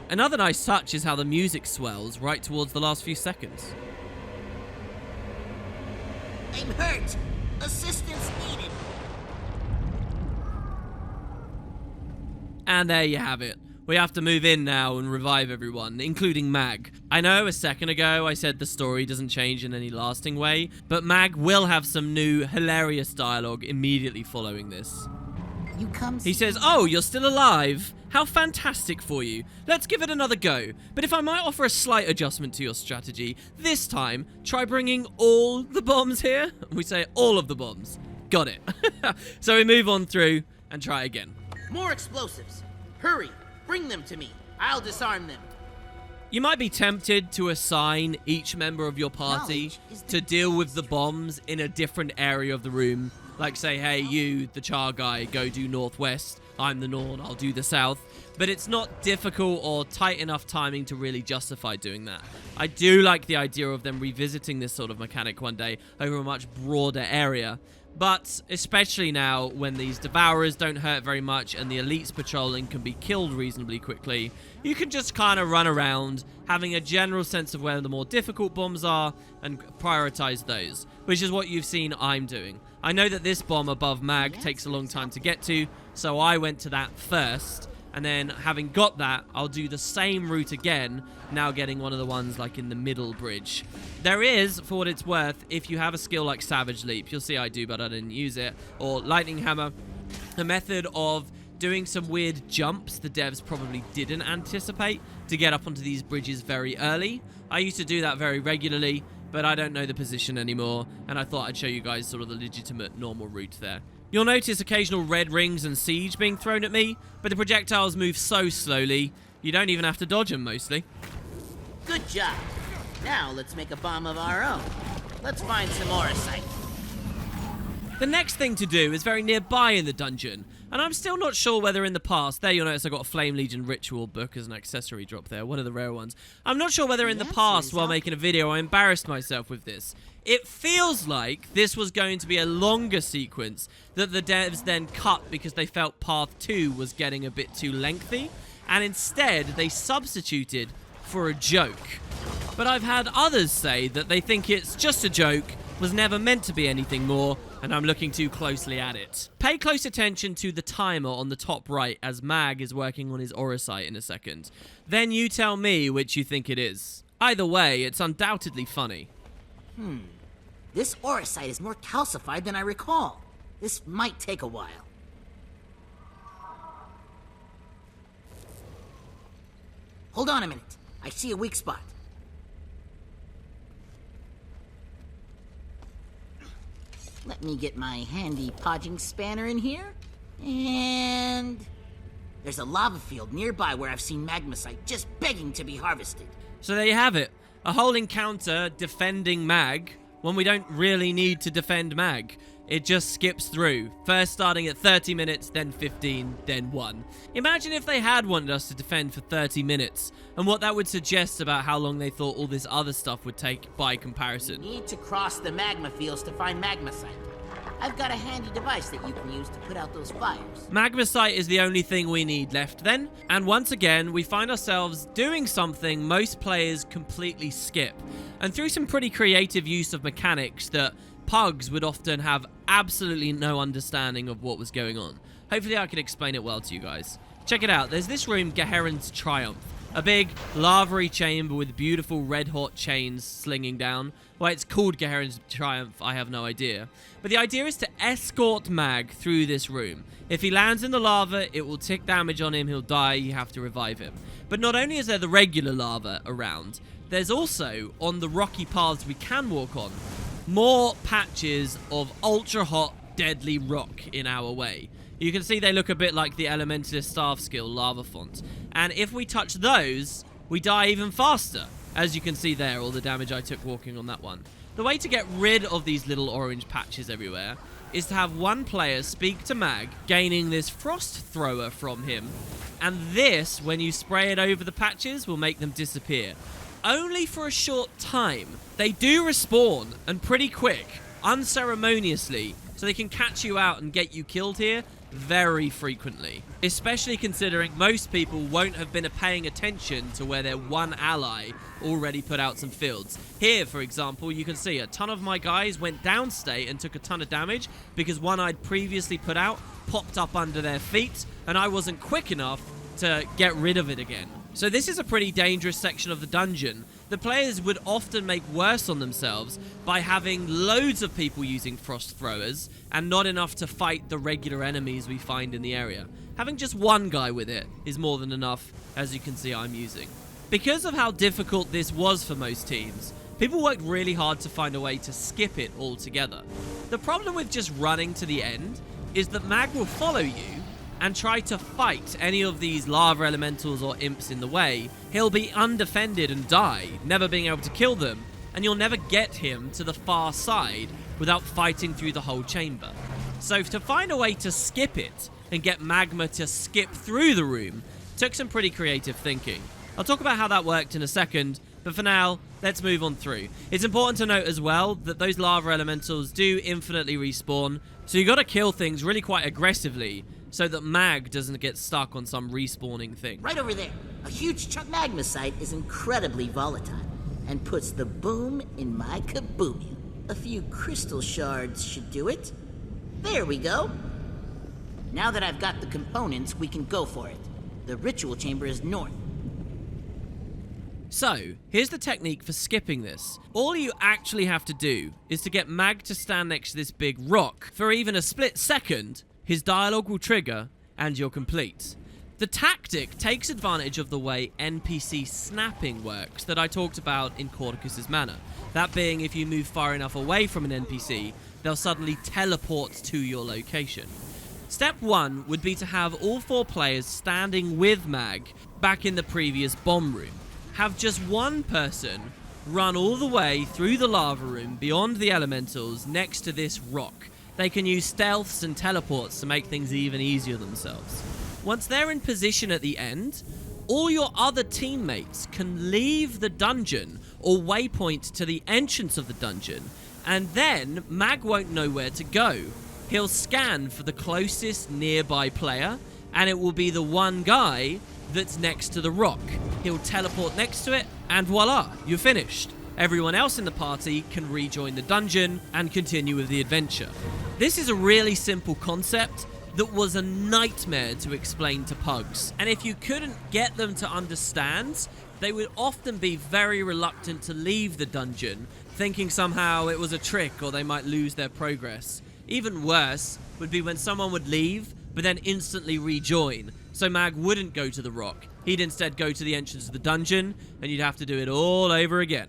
Another nice touch is how the music swells right towards the last few seconds. I'm hurt! Assistance needed! And there you have it. We have to move in now and revive everyone, including Mag. I know a second ago I said the story doesn't change in any lasting way, but Mag will have some new hilarious dialogue immediately following this. He says, "Oh, you're still alive? How fantastic for you. Let's give it another go. But if I might offer a slight adjustment to your strategy, this time, try bringing all the bombs here." We say all of the bombs. Got it. So we move on through and try again. More explosives. Hurry, bring them to me. I'll disarm them. You might be tempted to assign each member of your party to deal with the bombs in a different area of the room. Like say, hey, you, the char guy, go do northwest. I'm the north, I'll do the south. But it's not difficult or tight enough timing to really justify doing that. I do like the idea of them revisiting this sort of mechanic one day over a much broader area. But especially now when these devourers don't hurt very much and the elites patrolling can be killed reasonably quickly, you can just kind of run around having a general sense of where the more difficult bombs are and prioritize those, which is what you've seen I'm doing. I know that this bomb above Mag takes a long time to get to, so I went to that first, and then having got that, I'll do the same route again, now getting one of the ones like in the middle bridge. There is, for what it's worth, if you have a skill like Savage Leap, you'll see I do but I didn't use it, or Lightning Hammer, a method of doing some weird jumps the devs probably didn't anticipate to get up onto these bridges very early. I used to do that very regularly, but I don't know the position anymore, and I thought I'd show you guys sort of the legitimate normal route there. You'll notice occasional red rings and siege being thrown at me, but the projectiles move so slowly, you don't even have to dodge them mostly. Good job. Now let's make a bomb of our own. Let's find some orosite. The next thing to do is very nearby in the dungeon, and I'm still not sure whether in the past, there you'll notice I got a Flame Legion ritual book as an accessory drop there, one of the rare ones. I'm not sure whether in the past while making a video I embarrassed myself with this. It feels like this was going to be a longer sequence that the devs then cut because they felt Path 2 was getting a bit too lengthy, and instead they substituted for a joke. But I've had others say that they think it's just a joke, was never meant to be anything more, and I'm looking too closely at it. Pay close attention to the timer on the top right as Mag is working on his orosite in a second. Then you tell me which you think it is. Either way, it's undoubtedly funny. This orosite is more calcified than I recall. This might take a while. Hold on a minute. I see a weak spot. Let me get my handy podging spanner in here. And there's a lava field nearby where I've seen magmasite just begging to be harvested. So there you have it. A whole encounter defending Mag when we don't really need to defend Mag. It just skips through, first starting at 30 minutes, then 15, then 1. Imagine if they had wanted us to defend for 30 minutes, and what that would suggest about how long they thought all this other stuff would take by comparison. You need to cross the magma fields to find magmasite. I've got a handy device that you can use to put out those fires. Magmasite is the only thing we need left then, and once again we find ourselves doing something most players completely skip, and through some pretty creative use of mechanics that pugs would often have absolutely no understanding of what was going on. Hopefully I can explain it well to you guys. Check it out, there's this room, Gaheron's Triumph, A big lava-y chamber with beautiful red-hot chains slinging down. Why it's called Garen's Triumph, I have no idea. But the idea is to escort Mag through this room. If he lands in the lava, it will tick damage on him, he'll die, you have to revive him. But not only is there the regular lava around, there's also, on the rocky paths we can walk on, more patches of ultra-hot, deadly rock in our way. You can see they look a bit like the Elementalist staff skill Lava Font. And if we touch those, we die even faster. As you can see there, all the damage I took walking on that one. The way to get rid of these little orange patches everywhere is to have one player speak to Mag, gaining this frost thrower from him. And this, when you spray it over the patches, will make them disappear. Only for a short time. They do respawn, and pretty quick, unceremoniously, so they can catch you out and get you killed here very frequently. Especially considering most people won't have been paying attention to where their one ally already put out some fields. Here, for example, you can see a ton of my guys went downstate and took a ton of damage because one I'd previously put out popped up under their feet, and I wasn't quick enough to get rid of it again. So this is a pretty dangerous section of the dungeon. The players would often make worse on themselves by having loads of people using frost throwers and not enough to fight the regular enemies we find in the area. Having just one guy with it is more than enough, as you can see I'm using. Because of how difficult this was for most teams, people worked really hard to find a way to skip it altogether. The problem with just running to the end is that Mag will follow you and try to fight any of these lava elementals or imps in the way. He'll be undefended and die, never being able to kill them, and you'll never get him to the far side without fighting through the whole chamber. So to find a way to skip it and get Magma to skip through the room took some pretty creative thinking. I'll talk about how that worked in a second, but for now, let's move on through. It's important to note as well that those lava elementals do infinitely respawn, so you gotta kill things really quite aggressively so that Mag doesn't get stuck on some respawning thing. Right over there. A huge chunk magmasite is incredibly volatile and puts the boom in my kaboomy. A few crystal shards should do it. There we go. Now that I've got the components, we can go for it. The ritual chamber is north. So, here's the technique for skipping this. All you actually have to do is to get Mag to stand next to this big rock for even a split second. His dialogue will trigger, and you're complete. The tactic takes advantage of the way NPC snapping works that I talked about in Corticus's Manor. That being, if you move far enough away from an NPC, they'll suddenly teleport to your location. Step 1 would be to have all 4 players standing with Mag back in the previous bomb room. Have just one person run all the way through the lava room beyond the elementals next to this rock. They can use stealths and teleports to make things even easier themselves. Once they're in position at the end, all your other teammates can leave the dungeon or waypoint to the entrance of the dungeon, and then Mag won't know where to go. He'll scan for the closest nearby player, and it will be the one guy that's next to the rock. He'll teleport next to it, and voila, you're finished. Everyone else in the party can rejoin the dungeon and continue with the adventure. This is a really simple concept that was a nightmare to explain to pugs. And if you couldn't get them to understand, they would often be very reluctant to leave the dungeon, thinking somehow it was a trick or they might lose their progress. Even worse would be when someone would leave, but then instantly rejoin. So Mag wouldn't go to the rock. He'd instead go to the entrance of the dungeon, and you'd have to do it all over again.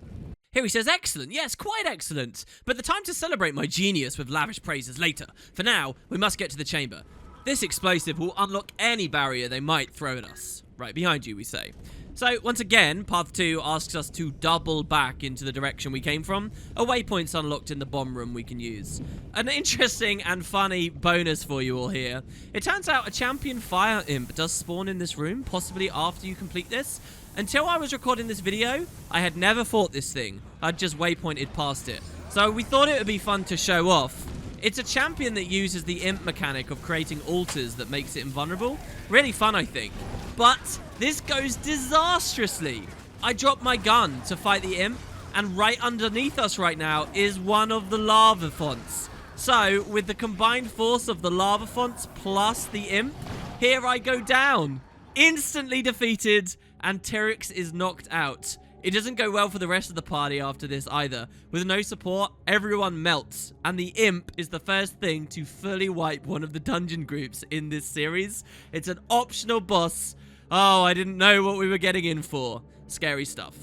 Here he says, excellent, yes, quite excellent. But the time to celebrate my genius with lavish praises later. For now, we must get to the chamber. This explosive will unlock any barrier they might throw at us. Right behind you, we say. So, once again, Path 2 asks us to double back into the direction we came from. A waypoint's unlocked in the bomb room we can use. An interesting and funny bonus for you all here. It turns out a champion fire imp does spawn in this room, possibly after you complete this. Until I was recording this video, I had never fought this thing. I'd just waypointed past it. So we thought it would be fun to show off. It's a champion that uses the imp mechanic of creating altars that makes it invulnerable. Really fun, I think. But this goes disastrously. I dropped my gun to fight the imp, and right underneath us right now is one of the lava fonts. So, with the combined force of the lava fonts plus the imp, here I go down. Instantly defeated, and Tyrix is knocked out. It doesn't go well for the rest of the party after this either. With no support, everyone melts, and the Imp is the first thing to fully wipe one of the dungeon groups in this series. It's an optional boss. Oh, I didn't know what we were getting in for. Scary stuff.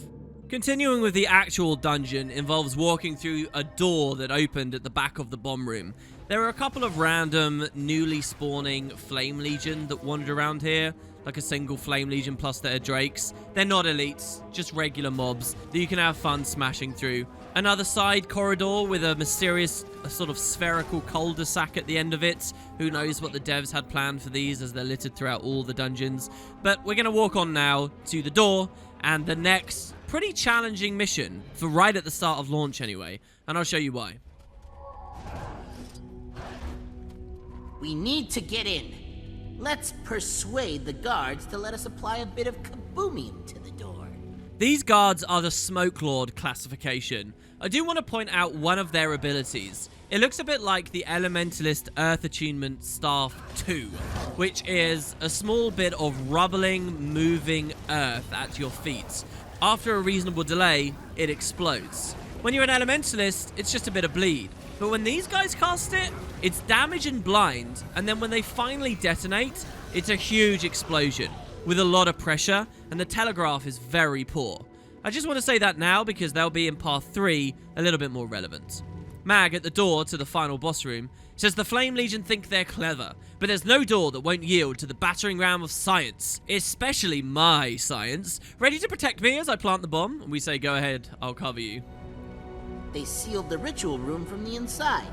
Continuing with the actual dungeon involves walking through a door that opened at the back of the bomb room. There are a couple of random, newly spawning Flame Legion that wander around here, like a single Flame Legion plus their Drakes. They're not elites, just regular mobs that you can have fun smashing through. Another side corridor with a mysterious sort of spherical cul-de-sac at the end of it. Who knows what the devs had planned for these, as they're littered throughout all the dungeons. But we're going to walk on now to the door and the next pretty challenging mission, for right at the start of launch anyway, and I'll show you why. We need to get in. Let's persuade the guards to let us apply a bit of kaboomium to the door. These guards are the Smoke Lord classification. I do want to point out one of their abilities. It looks a bit like the Elementalist Earth Attunement Staff 2, which is a small bit of rubbling, moving earth at your feet. After a reasonable delay, it explodes. When you're an Elementalist, it's just a bit of bleed. But when these guys cast it, it's damage and blind, and then when they finally detonate, it's a huge explosion with a lot of pressure, and the telegraph is very poor. I just want to say that now because they'll be in Part 3 a little bit more relevant. Mag, at the door to the final boss room, says the Flame Legion think they're clever, but there's no door that won't yield to the battering ram of science, especially my science, ready to protect me as I plant the bomb. And we say, go ahead, I'll cover you. They sealed the ritual room from the inside.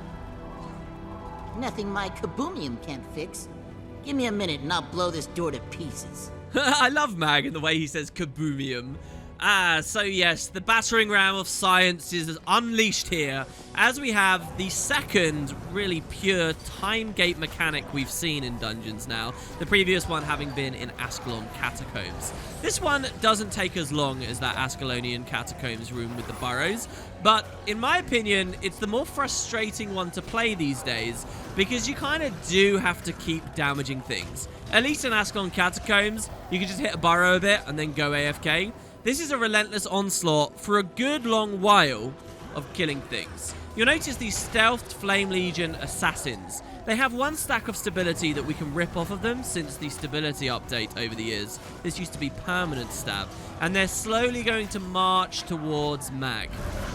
Nothing my kaboomium can't fix. Give me a minute and I'll blow this door to pieces. I love Mag and the way he says kaboomium. So yes, the battering ram of science is unleashed here, as we have the second really pure time gate mechanic we've seen in dungeons now, the previous one having been in Ascalon Catacombs. This one doesn't take as long as that Ascalonian Catacombs room with the burrows, but in my opinion, it's the more frustrating one to play these days, because you kind of do have to keep damaging things. At least in Ascalon Catacombs, you can just hit a burrow a bit and then go AFK. This is a relentless onslaught for a good long while of killing things. You'll notice these stealthed Flame Legion assassins. They have one stack of stability that we can rip off of them since the stability update over the years. This used to be permanent stab, and they're slowly going to march towards Mag.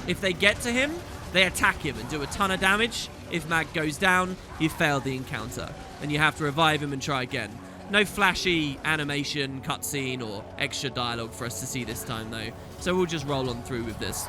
If they get to him, they attack him and do a ton of damage. If Mag goes down, you failed the encounter, and you have to revive him and try again. No flashy animation, cutscene, or extra dialogue for us to see this time, though. So we'll just roll on through with this.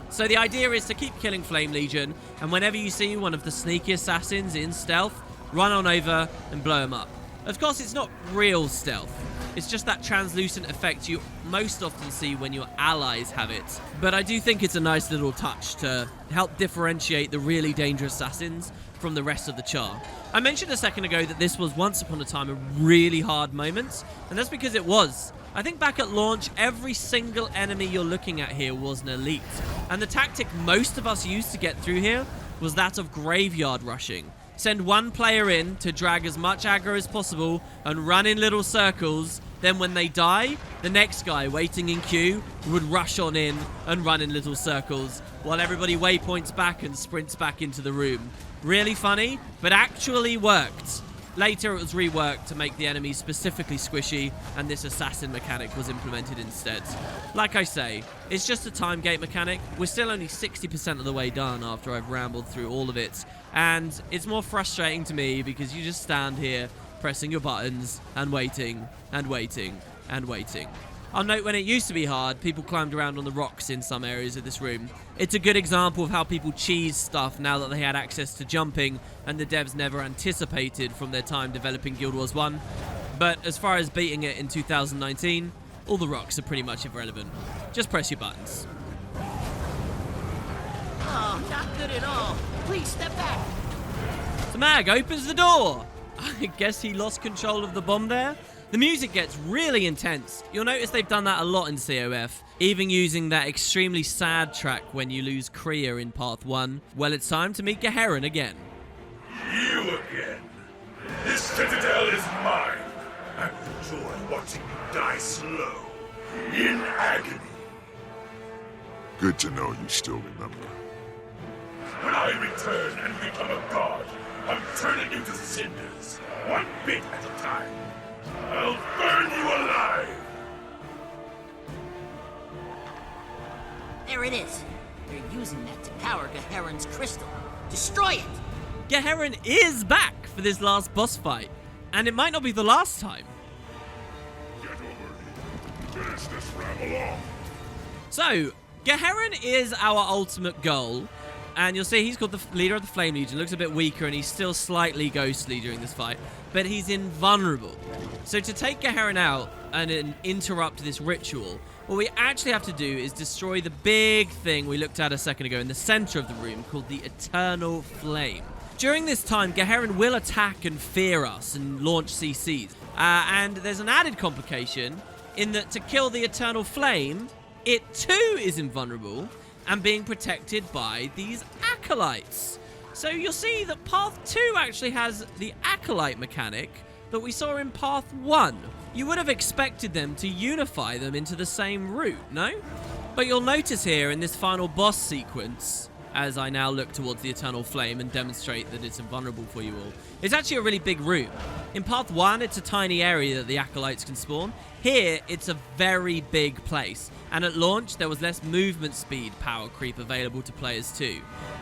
So the idea is to keep killing Flame Legion, and whenever you see one of the sneaky assassins in stealth, run on over and blow him up. Of course, it's not real stealth. It's just that translucent effect you most often see when your allies have it. But I do think it's a nice little touch to help differentiate the really dangerous assassins from the rest of the char. I mentioned a second ago that this was once upon a time a really hard moment, and that's because it was. I think back at launch, every single enemy you're looking at here was an elite, and the tactic most of us used to get through here was that of graveyard rushing. Send one player in to drag as much aggro as possible and run in little circles. Then when they die, the next guy waiting in queue would rush on in and run in little circles while everybody waypoints back and sprints back into the room. Really funny, but actually worked. Later it was reworked to make the enemies specifically squishy, and this assassin mechanic was implemented instead. Like I say, it's just a time gate mechanic. We're still only 60% of the way done after I've rambled through all of it, and it's more frustrating to me because you just stand here pressing your buttons and waiting and waiting and waiting. I'll note when it used to be hard, people climbed around on the rocks in some areas of this room. It's a good example of how people cheese stuff now that they had access to jumping and the devs never anticipated from their time developing Guild Wars 1. But as far as beating it in 2019, all the rocks are pretty much irrelevant. Just press your buttons. Oh, not good at all. Please step back. So Mag opens the door. I guess he lost control of the bomb there. The music gets really intense. You'll notice they've done that a lot in COF, even using that extremely sad track when you lose Kriya in Part 1. Well, it's time to meet Garen again. You again. This Citadel is mine. I will enjoy watching you die slow. in agony. Good to know you still remember. When I return and become a god, I'm turning you to cinders, one bit at a time. I'll burn you alive! There it is. They're using that to power Gaheron's crystal. Destroy it! Garen is back for this last boss fight, and it might not be the last time. Get over here. Finish this rabble off. So, Garen is our ultimate goal, and you'll see he's called the leader of the Flame Legion. Looks a bit weaker, and he's still slightly ghostly during this fight, but he's invulnerable. So to take Garen out and interrupt this ritual, what we actually have to do is destroy the big thing we looked at a second ago in the center of the room called the Eternal Flame. During this time, Garen will attack and fear us and launch CCs. And there's an added complication in that to kill the Eternal Flame, it too is invulnerable and being protected by these acolytes. So you'll see that Path 2 actually has the acolyte mechanic that we saw in Path 1. You would have expected them to unify them into the same route, no? But you'll notice here in this final boss sequence, as I now look towards the Eternal Flame and demonstrate that it's invulnerable for you all, it's actually a really big room. In Path 1, it's a tiny area that the acolytes can spawn. Here, it's a very big place. And at launch, there was less movement speed power creep available to players too.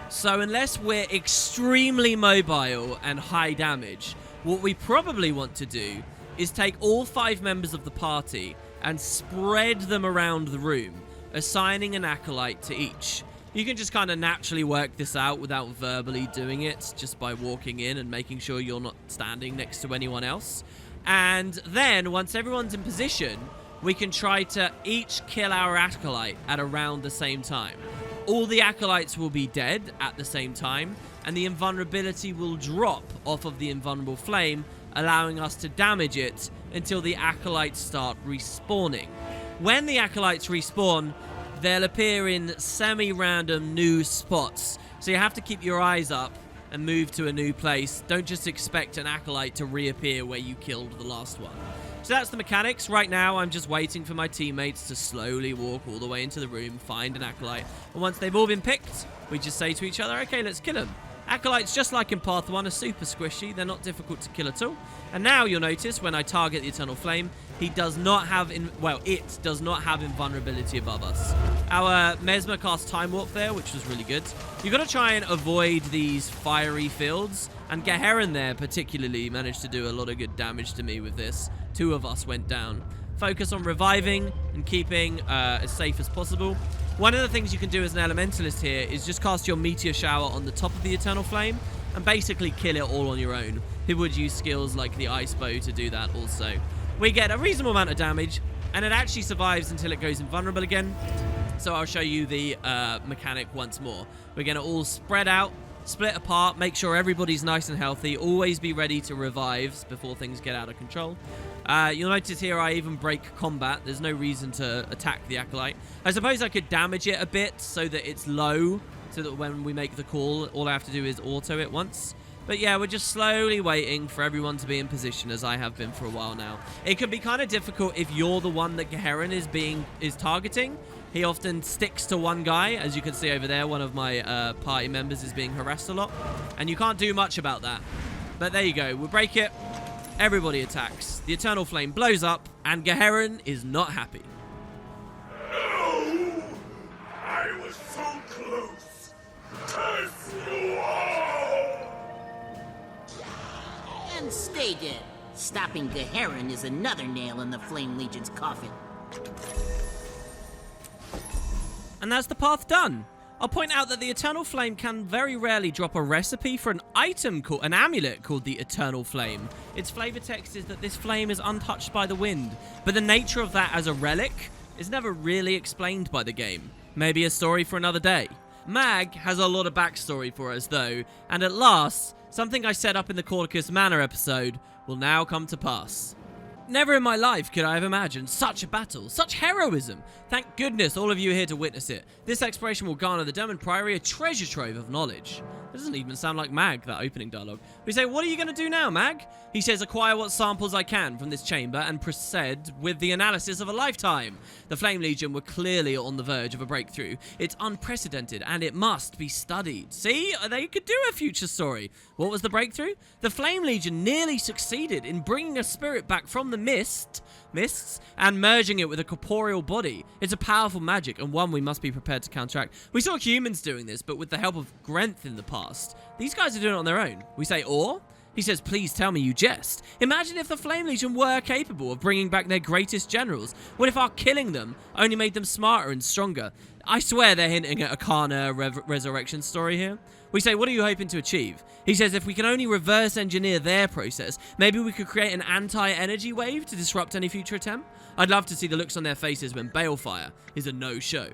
So unless we're extremely mobile and high damage, what we probably want to do is take all 5 members of the party and spread them around the room, assigning an acolyte to each. You can just kind of naturally work this out without verbally doing it, just by walking in and making sure you're not standing next to anyone else. And then, once everyone's in position, we can try to each kill our acolyte at around the same time. All the acolytes will be dead at the same time, and the invulnerability will drop off of the invulnerable flame, allowing us to damage it until the acolytes start respawning. When the acolytes respawn, they'll appear in semi-random new spots, so you have to keep your eyes up and move to a new place. Don't just expect an acolyte to reappear where you killed the last one. So that's the mechanics. Right now, I'm just waiting for my teammates to slowly walk all the way into the room, find an acolyte, and once they've all been picked, we just say to each other, okay, let's kill him. Acolytes, just like in Path 1, are super squishy. They're not difficult to kill at all. And now you'll notice when I target the Eternal Flame, it does not have invulnerability above us. Our Mesmer cast Time Warp there, which was really good. You've got to try and avoid these fiery fields. And Garen there particularly managed to do a lot of good damage to me with this. 2 of us went down. Focus on reviving and keeping as safe as possible. One of the things you can do as an elementalist here is just cast your meteor shower on the top of the Eternal Flame and basically kill it all on your own. People would use skills like the Ice Bow to do that also. We get a reasonable amount of damage, and it actually survives until it goes invulnerable again. So I'll show you the mechanic once more. We're going to all spread out, split apart, make sure everybody's nice and healthy, always be ready to revive before things get out of control. You'll notice here I even break combat. There's no reason to attack the acolyte. I suppose I could damage it a bit so that it's low, so that when we make the call, all I have to do is auto it once. But yeah, we're just slowly waiting for everyone to be in position, as I have been for a while now. It can be kind of difficult if you're the one that Garen is targeting. He often sticks to one guy. As you can see over there, one of my party members is being harassed a lot. And you can't do much about that. But there you go. We'll break it. Everybody attacks. The Eternal Flame blows up, and Garen is not happy. No! I was so close. Curse you all! And stay dead. Stopping Garen is another nail in the Flame Legion's coffin. And that's the path done. I'll point out that the Eternal Flame can very rarely drop a recipe for an item called an amulet called the Eternal Flame. Its flavor text is that this flame is untouched by the wind, but the nature of that as a relic is never really explained by the game. Maybe a story for another day. Mag has a lot of backstory for us though, and at last, something I set up in the Caudicus Manor episode will now come to pass. Never in my life could I have imagined such a battle, such heroism. Thank goodness all of you are here to witness it. This exploration will garner the Demon Priory a treasure trove of knowledge. It doesn't even sound like Mag, that opening dialogue. We say, what are you going to do now, Mag? He says, acquire what samples I can from this chamber and proceed with the analysis of a lifetime. The Flame Legion were clearly on the verge of a breakthrough. It's unprecedented and it must be studied. See, they could do a future story. What was the breakthrough? The Flame Legion nearly succeeded in bringing a spirit back from the mists and merging it with a corporeal body. It's a powerful magic and one we must be prepared to counteract. We saw humans doing this, but with the help of Grenth in the past. These guys are doing it on their own. We say, or? He says, please tell me you jest. Imagine if the Flame Legion were capable of bringing back their greatest generals. What if our killing them only made them smarter and stronger? I swear they're hinting at a Kana resurrection story here. We say, what are you hoping to achieve? He says, if we can only reverse engineer their process, maybe we could create an anti-energy wave to disrupt any future attempt. I'd love to see the looks on their faces when Balefire is a no-show.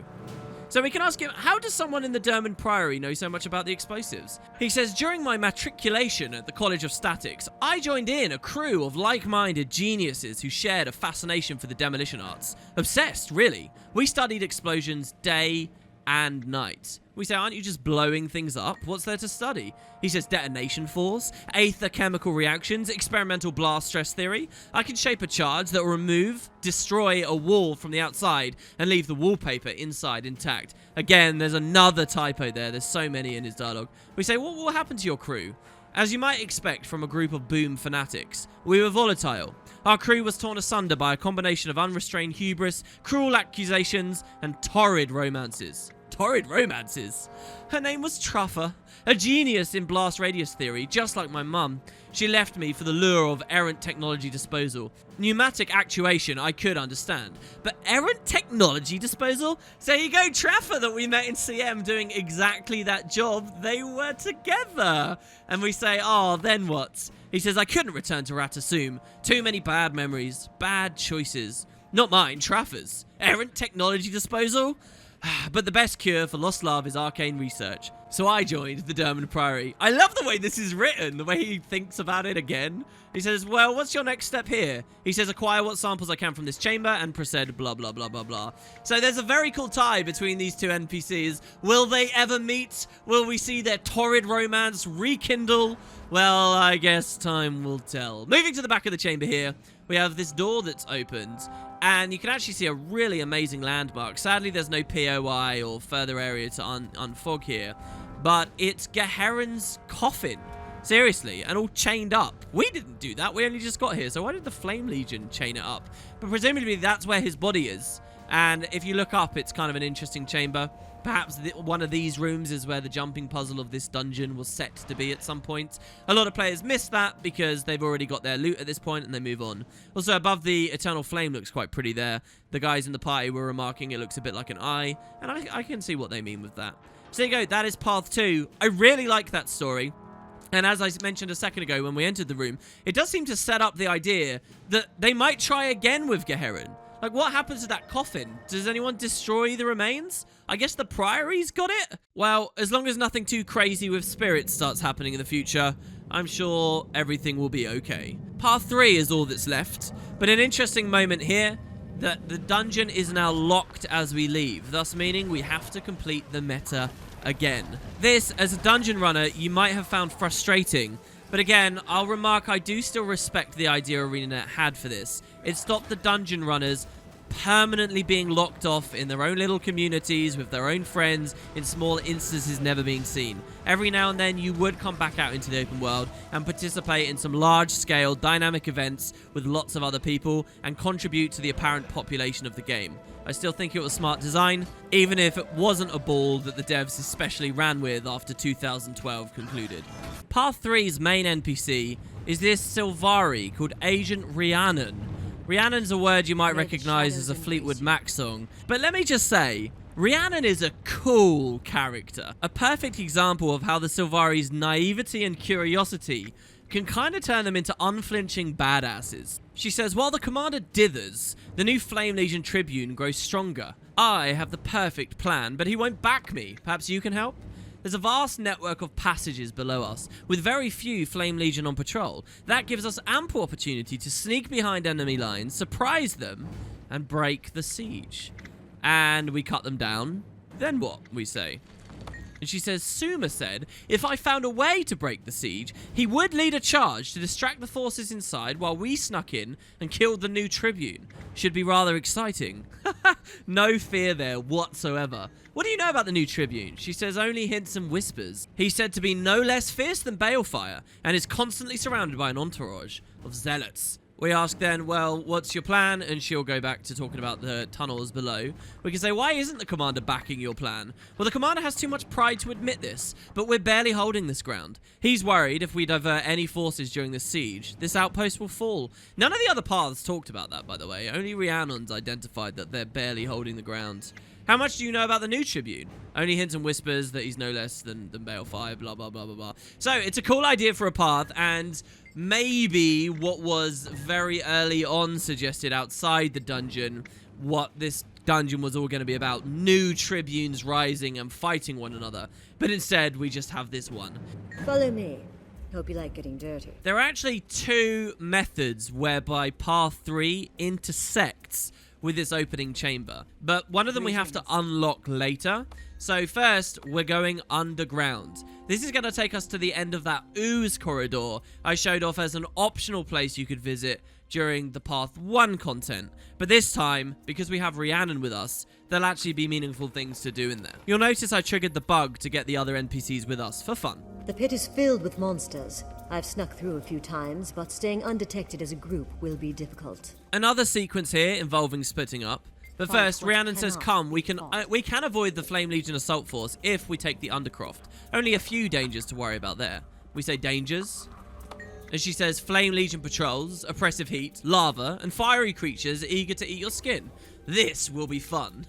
So we can ask him, how does someone in the Derman Priory know so much about the explosives? He says, during my matriculation at the College of Statics, I joined in a crew of like-minded geniuses who shared a fascination for the demolition arts. Obsessed, really. We studied explosions day and night. We say, aren't you just blowing things up? What's there to study? He says, detonation force, aether chemical reactions, experimental blast stress theory. I can shape a charge that will destroy a wall from the outside and leave the wallpaper inside intact. Again, there's another typo there. There's so many in his dialogue. We say, what will happen to your crew? As you might expect from a group of boom fanatics, we were volatile. Our crew was torn asunder by a combination of unrestrained hubris, cruel accusations, and torrid romances. Torrid romances? Her name was Truffer, a genius in blast radius theory, just like my mum. She left me for the lure of errant technology disposal. Pneumatic actuation I could understand, but errant technology disposal? So here you go, Truffer that we met in CM doing exactly that job. They were together. And we say, oh, then what? He says, I couldn't return to Ratasum. Too many bad memories, bad choices. Not mine, Truffer's. Errant technology disposal? But the best cure for lost love is arcane research. So I joined the Derman Priory. I love the way this is written, the way he thinks about it again. He says, well, what's your next step here? He says, acquire what samples I can from this chamber and proceed blah, blah, blah, blah, blah. So there's a very cool tie between these two NPCs. Will they ever meet? Will we see their torrid romance rekindle? Well, I guess time will tell. Moving to the back of the chamber here, we have this door that's opened. And you can actually see a really amazing landmark. Sadly, there's no POI or further area to unfog here. But it's Gaheron's coffin. Seriously, and all chained up. We didn't do that. We only just got here. So why did the Flame Legion chain it up? But presumably that's where his body is. And if you look up, it's kind of an interesting chamber. Perhaps one of these rooms is where the jumping puzzle of this dungeon was set to be at some point. A lot of players miss that because they've already got their loot at this point and they move on. Also, above the Eternal Flame looks quite pretty there. The guys in the party were remarking it looks a bit like an eye, and I can see what they mean with that. So there you go, that is Path 2. I really like that story. And as I mentioned a second ago when we entered the room, it does seem to set up the idea that they might try again with Gaheron. Like, what happens to that coffin? Does anyone destroy the remains? I guess the Priory's got it? Well, as long as nothing too crazy with spirits starts happening in the future, I'm sure everything will be okay. Path 3 is all that's left, but an interesting moment here, that the dungeon is now locked as we leave, thus meaning we have to complete the meta again. This, as a dungeon runner, you might have found frustrating, but again, I'll remark I do still respect the idea ArenaNet had for this. It stopped the dungeon runners permanently being locked off in their own little communities with their own friends in small instances never being seen. Every now and then you would come back out into the open world and participate in some large-scale dynamic events with lots of other people and contribute to the apparent population of the game. I still think it was smart design, even if it wasn't a ball that the devs especially ran with after 2012 concluded. Path 3's main NPC is this Sylvari called Agent Rhiannon. Rhiannon's a word you might recognize as a Fleetwood Mac song, but let me just say, Rhiannon is a cool character. A perfect example of how the Sylvari's naivety and curiosity can kind of turn them into unflinching badasses. She says, while the commander dithers, the new Flame Legion Tribune grows stronger. I have the perfect plan, but he won't back me. Perhaps you can help? There's a vast network of passages below us, with very few Flame Legion on patrol. That gives us ample opportunity to sneak behind enemy lines, surprise them, and break the siege. And we cut them down. Then what, we say? And she says, Suma said, if I found a way to break the siege, he would lead a charge to distract the forces inside while we snuck in and killed the new Tribune. Should be rather exciting. No fear there whatsoever. What do you know about the new Tribune? She says only hints and whispers. He's said to be no less fierce than Balefire and is constantly surrounded by an entourage of zealots. We ask then, well, what's your plan? And she'll go back to talking about the tunnels below. We can say, why isn't the commander backing your plan? Well, the commander has too much pride to admit this, but we're barely holding this ground. He's worried if we divert any forces during the siege, this outpost will fall. None of the other paths talked about that, by the way. Only Rhiannon's identified that they're barely holding the ground. How much do you know about the new Tribune? Only hints and whispers that he's no less than Balefire, blah, blah, blah, blah, blah. So, it's a cool idea for a path, and maybe what was very early on suggested outside the dungeon, what this dungeon was all going to be about, new Tribunes rising and fighting one another. But instead, we just have this one. Follow me. Hope you like getting dirty. There are actually two methods whereby Path 3 intersects with this opening chamber, but one of them we have to unlock later. So first, we're going underground. This is going to take us to the end of that ooze corridor I showed off as an optional place you could visit during the Path 1 content. But this time, because we have Rhiannon with us, there'll actually be meaningful things to do in there. You'll notice I triggered the bug to get the other NPCs with us for fun. The pit is filled with monsters. I've snuck through a few times, but staying undetected as a group will be difficult. Another sequence here involving splitting up. But first, Rhiannon says, come, we can avoid the Flame Legion assault force if we take the Undercroft. Only a few dangers to worry about there. We say dangers. And she says, Flame Legion patrols, oppressive heat, lava, and fiery creatures eager to eat your skin. This will be fun.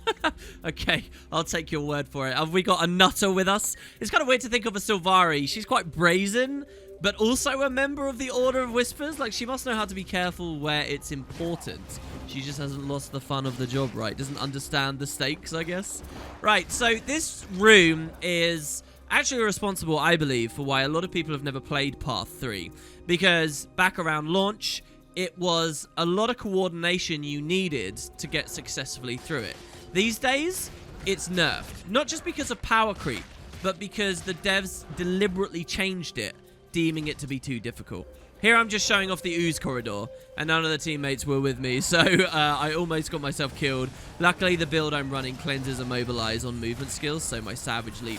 Okay, I'll take your word for it. Have we got a nutter with us? It's kind of weird to think of a Sylvari. She's quite brazen, but also a member of the Order of Whispers. Like, she must know how to be careful where it's important. She just hasn't lost the fun of the job, right? Doesn't understand the stakes, I guess. Right, so this room is actually responsible, I believe, for why a lot of people have never played Path 3. Because back around launch, it was a lot of coordination you needed to get successfully through it. These days, it's nerfed. Not just because of power creep, but because the devs deliberately changed it, deeming it to be too difficult. Here I'm just showing off the ooze corridor, and none of the teammates were with me, so I almost got myself killed. Luckily, the build I'm running cleanses immobilize on movement skills, so my Savage Leap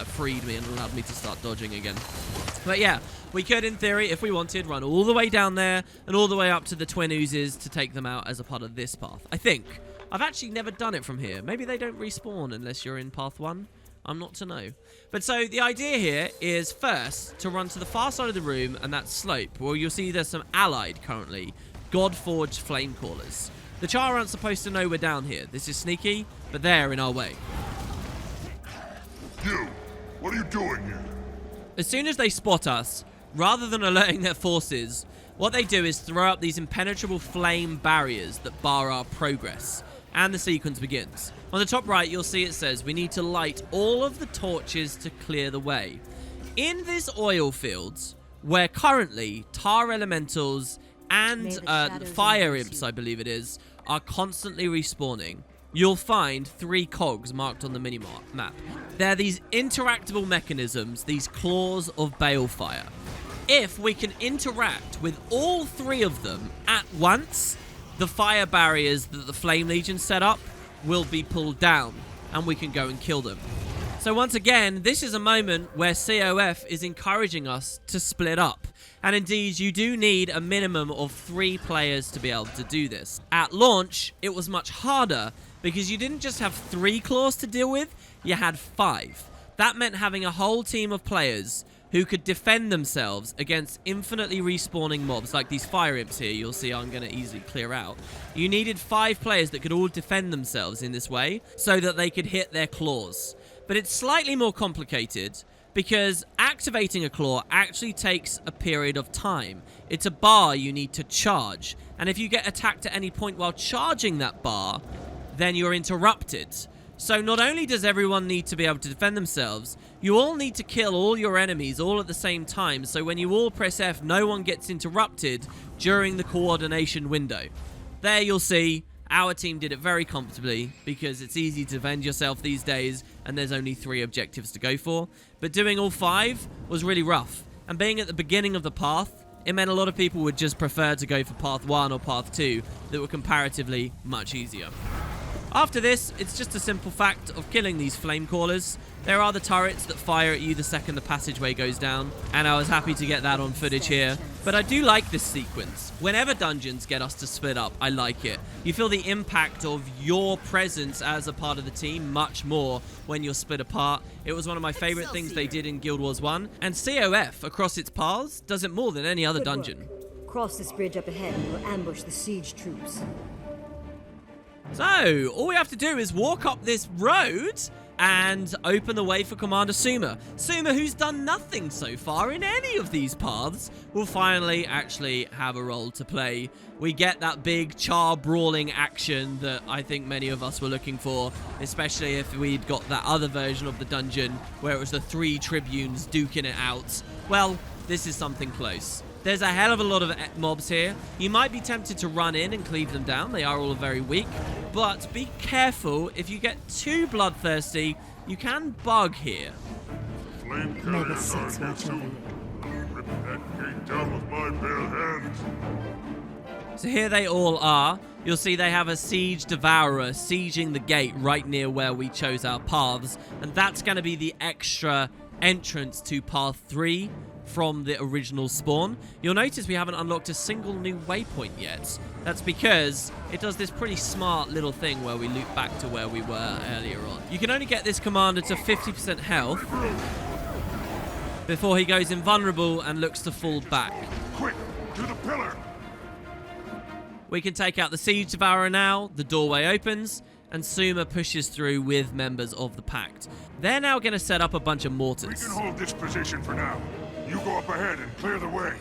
freed me and allowed me to start dodging again. But yeah, we could, in theory, if we wanted, run all the way down there and all the way up to the twin oozes to take them out as a part of this path. I think. I've actually never done it from here. Maybe they don't respawn unless you're in Path 1. I'm not to know. But so the idea here is first to run to the far side of the room and that slope where you'll see there's some allied currently God-forged flame callers. The Char aren't supposed to know we're down here. This is sneaky, but they're in our way. You! What are you doing here? As soon as they spot us, rather than alerting their forces, what they do is throw up these impenetrable flame barriers that bar our progress. And the sequence begins. On the top right, you'll see it says we need to light all of the torches to clear the way. In this oil fields, where currently tar elementals and fire imps, I believe it is, are constantly respawning, you'll find 3 cogs marked on the mini-map. They're these interactable mechanisms, these claws of Balefire. If we can interact with all 3 of them at once, the fire barriers that the Flame Legion set up will be pulled down, and we can go and kill them. So once again, this is a moment where COF is encouraging us to split up. And indeed, you do need a minimum of 3 players to be able to do this. At launch, it was much harder, because you didn't just have 3 claws to deal with, you had 5. That meant having a whole team of players who could defend themselves against infinitely respawning mobs, like these fire imps here you'll see I'm going to easily clear out. You needed 5 players that could all defend themselves in this way, so that they could hit their claws. But it's slightly more complicated, because activating a claw actually takes a period of time. It's a bar you need to charge, and if you get attacked at any point while charging that bar, then you're interrupted. So not only does everyone need to be able to defend themselves, you all need to kill all your enemies all at the same time, so when you all press F, no one gets interrupted during the coordination window. There you'll see, our team did it very comfortably, because it's easy to defend yourself these days. and there's only 3 objectives to go for. But doing all 5 was really rough. And being at the beginning of the path, it meant a lot of people would just prefer to go for Path 1 or Path 2 that were comparatively much easier. After this, it's just a simple fact of killing these flame callers. There are the turrets that fire at you the second the passageway goes down, and I was happy to get that on footage here. But I do like this sequence. Whenever dungeons get us to split up, I like it. You feel the impact of your presence as a part of the team much more when you're split apart. It was one of my favorite things they did in Guild Wars 1, and COF, across its paths, does it more than any other dungeon. Cross this bridge up ahead and we'll ambush the siege troops. So, all we have to do is walk up this road and open the way for Commander Suma. Suma, who's done nothing so far in any of these paths, will finally actually have a role to play. We get that big char-brawling action that I think many of us were looking for, especially if we'd got that other version of the dungeon where it was the 3 tribunes duking it out. Well, this is something close. There's a hell of a lot of mobs here. You might be tempted to run in and cleave them down. They are all very weak. But be careful. If you get too bloodthirsty, you can bug here. Flame carriers are here soon. Rip that gate down with my bare hands. So here they all are. You'll see they have a siege devourer sieging the gate right near where we chose our paths. And that's going to be the extra entrance to path 3 from the original spawn. You'll notice we haven't unlocked a single new waypoint yet. That's because it does this pretty smart little thing where we loop back to where we were earlier on. You can only get this commander to 50% health before he goes invulnerable and looks to fall back. Quick, to the pillar! We can take out the siege devourer now. The doorway opens and Suma pushes through with members of the Pact. They're now going to set up a bunch of mortars. We can hold this position for now. You go up ahead and clear the way.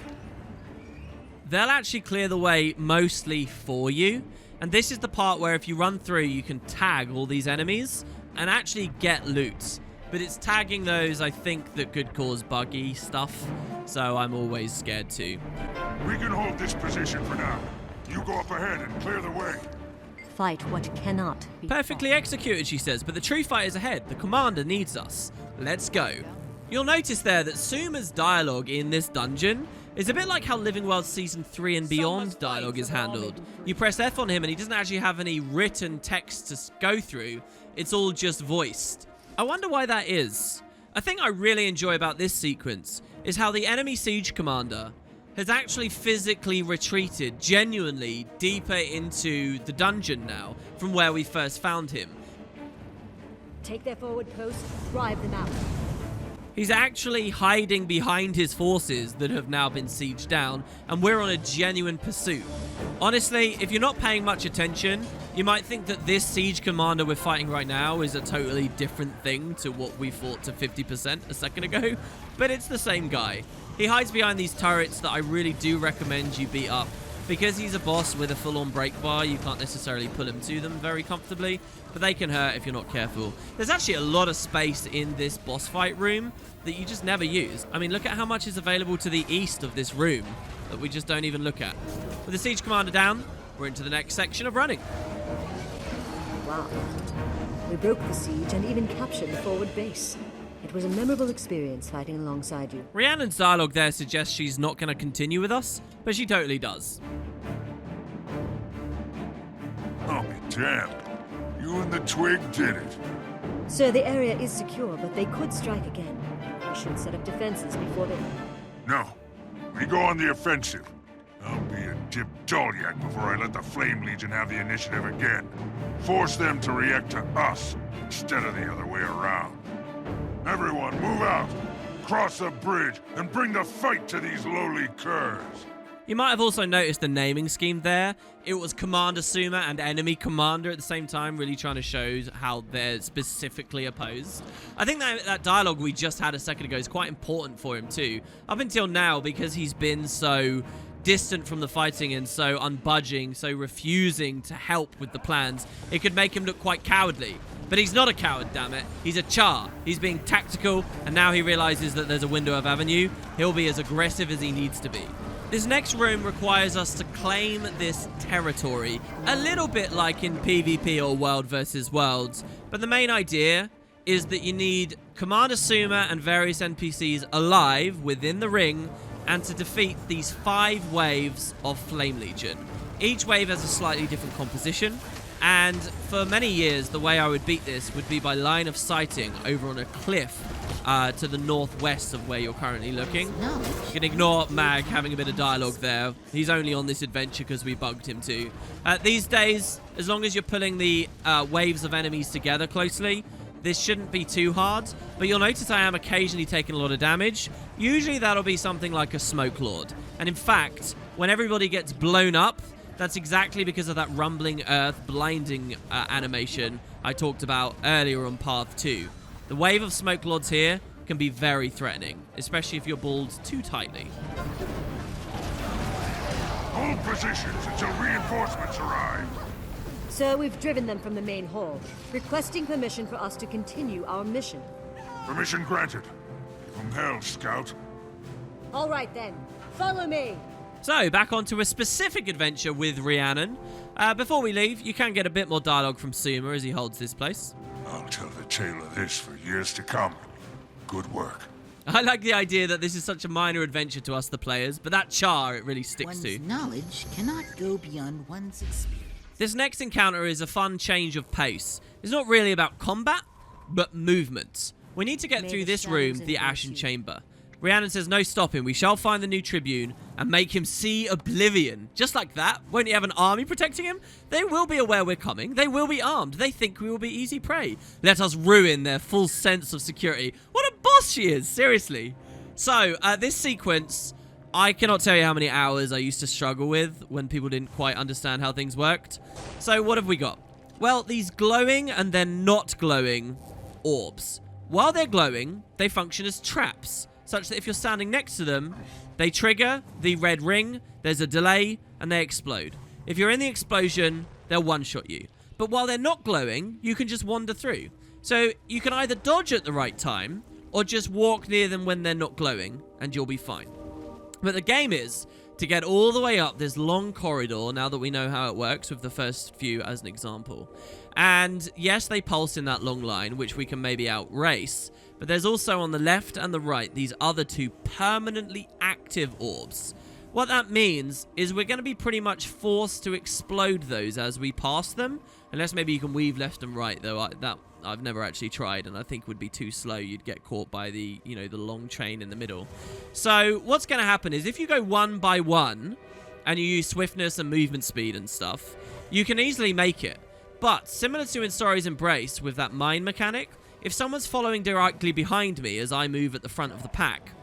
They'll actually clear the way mostly for you. And this is the part where if you run through, you can tag all these enemies and actually get loot. But it's tagging those, I think, that could cause buggy stuff. So I'm always scared too. We can hold this position for now. You go up ahead and clear the way. Fight what cannot be Perfectly fought. executed, she says, but the true fight is ahead. The commander needs us. Let's go. You'll notice there that Suma's dialogue in this dungeon is a bit like how Living World Season 3 and beyond dialogue is handled. You press F on him and he doesn't actually have any written text to go through. It's all just voiced. I wonder why that is. A thing I really enjoy about this sequence is how the enemy siege commander has actually physically retreated genuinely deeper into the dungeon now from where we first found him. Take their forward post, drive them out. He's actually hiding behind his forces that have now been sieged down, and we're on a genuine pursuit. Honestly, if you're not paying much attention, you might think that this siege commander we're fighting right now is a totally different thing to what we fought to 50% a second ago, but it's the same guy. He hides behind these turrets that I really do recommend you beat up. Because he's a boss with a full-on break bar, you can't necessarily pull him to them very comfortably, but they can hurt if you're not careful. There's actually a lot of space in this boss fight room that you just never use. I mean, look at how much is available to the east of this room that we just don't even look at. With the siege commander down, we're into the next section of running. Wow. We broke the siege and even captured the forward base. It was a memorable experience fighting alongside you. Rhiannon's dialogue there suggests she's not going to continue with us, but she totally does. I'll be damned. You and the Twig did it. Sir, the area is secure, but they could strike again. We should set up defenses before they... No. We go on the offensive. I'll be a dip Dolyak before I let the Flame Legion have the initiative again. Force them to react to us instead of the other way around. Everyone, move out! Cross the bridge and bring the fight to these lowly curs! You might have also noticed the naming scheme there. It was Commander Suma and Enemy Commander at the same time, really trying to show how they're specifically opposed. I think that dialogue we just had a second ago is quite important for him too. Up until now, because he's been so distant from the fighting and so unbudging, so refusing to help with the plans, it could make him look quite cowardly. But he's not a coward, damn it. He's a char. He's being tactical, and now he realizes that there's a window of avenue. He'll be as aggressive as he needs to be. This next room requires us to claim this territory, a little bit like in PvP or World versus Worlds, but the main idea is that you need Commander Suma and various NPCs alive within the ring and to defeat these 5 waves of Flame Legion. Each wave has a slightly different composition, and for many years the way I would beat this would be by line of sighting over on a cliff to the northwest of where you're currently looking. You can ignore Mag having a bit of dialogue there. He's only on this adventure because we bugged him to. These days, as long as you're pulling the waves of enemies together closely, this shouldn't be too hard, but you'll notice I am occasionally taking a lot of damage. Usually that'll be something like a Smoke Lord. And in fact, when everybody gets blown up, that's exactly because of that rumbling earth blinding animation I talked about earlier on Path 2. The wave of Smoke Lords here can be very threatening, especially if you're balled too tightly. Hold positions until reinforcements arrive. Sir, we've driven them from the main hall, requesting permission for us to continue our mission. Permission granted. From hell, Scout. All right then, follow me. So, back onto a specific adventure with Rhiannon. Before we leave, you can get a bit more dialogue from Suma as he holds this place. I'll tell the tale of this for years to come. Good work. I like the idea that this is such a minor adventure to us, the players, but that char it really sticks to. One's knowledge cannot go beyond one's experience. This next encounter is a fun change of pace. It's not really about combat, but movement. We need to get through this room, the Ashen Chamber. Rhiannon says, no stopping. We shall find the new Tribune and make him see oblivion. Just like that. Won't he have an army protecting him? They will be aware we're coming. They will be armed. They think we will be easy prey. Let us ruin their full sense of security. What a boss she is, seriously. So, this sequence, I cannot tell you how many hours I used to struggle with when people didn't quite understand how things worked. So, what have we got? Well, these glowing and then not glowing orbs. While they're glowing, they function as traps, such that if you're standing next to them, they trigger the red ring, there's a delay, and they explode. If you're in the explosion, they'll one-shot you. But while they're not glowing, you can just wander through. So you can either dodge at the right time, or just walk near them when they're not glowing, and you'll be fine. But the game is to get all the way up this long corridor, now that we know how it works with the first few as an example. And yes, they pulse in that long line, which we can maybe outrace. But there's also on the left and the right these other 2 permanently active orbs. What that means is we're going to be pretty much forced to explode those as we pass them. Unless maybe you can weave left and right, though I've never actually tried, and I think would be too slow. You'd get caught by the, the long chain in the middle. So what's going to happen is if you go one by one and you use swiftness and movement speed and stuff, you can easily make it. But similar to in Story's Embrace with that mine mechanic, if someone's following directly behind me as I move at the front of the pack,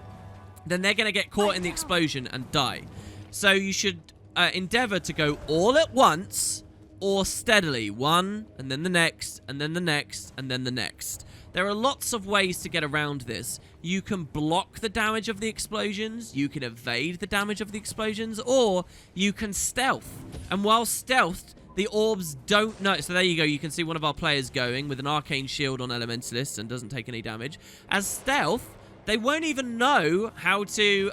then they're going to get caught in the explosion and die. So you should endeavor to go all at once or steadily. One, and then the next, and then the next, and then the next. There are lots of ways to get around this. You can block the damage of the explosions, you can evade the damage of the explosions, or you can stealth. And while stealthed, the orbs don't know. So there you go. You can see one of our players going with an arcane shield on Elementalist and doesn't take any damage. As stealth, they won't even know how to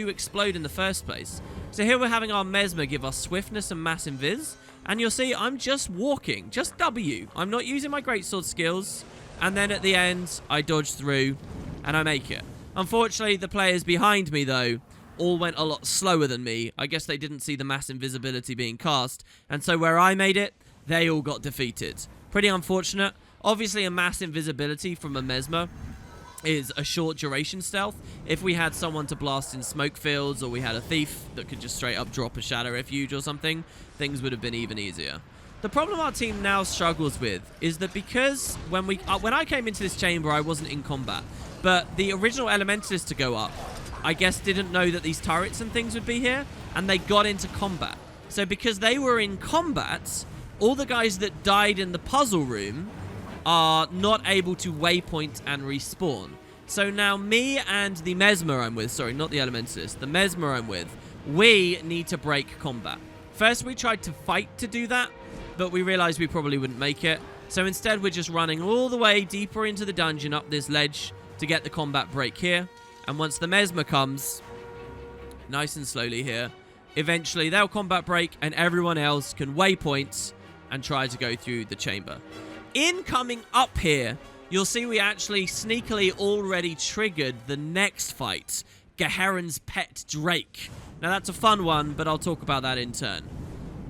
explode in the first place. So here we're having our Mesmer give us swiftness and mass invis. And you'll see I'm just walking. Just W. I'm not using my greatsword skills. And then at the end, I dodge through and I make it. Unfortunately, the players behind me, though, all went a lot slower than me. I guess they didn't see the mass invisibility being cast, and so where I made it, they all got defeated. Pretty unfortunate. Obviously, a mass invisibility from a Mesmer is a short duration stealth. If we had someone to blast in smoke fields, or we had a thief that could just straight up drop a shadow refuge or something, things would have been even easier. The problem our team now struggles with is that because when I came into this chamber, I wasn't in combat, but the original Elementalist to go up, I guess didn't know that these turrets and things would be here, and they got into combat. So because they were in combat, all the guys that died in the puzzle room are not able to waypoint and respawn. So now me and the Mesmer I'm with, sorry, not the Elementalist, the Mesmer I'm with, we need to break combat. First we tried to fight to do that, but we realized we probably wouldn't make it. So instead we're just running all the way deeper into the dungeon up this ledge to get the combat break here. And once the Mesmer comes, nice and slowly here, eventually they'll combat break and everyone else can waypoint and try to go through the chamber. In coming up here you'll see we actually sneakily already triggered the next fight, Garen's pet Drake. Now that's a fun one, but I'll talk about that in turn.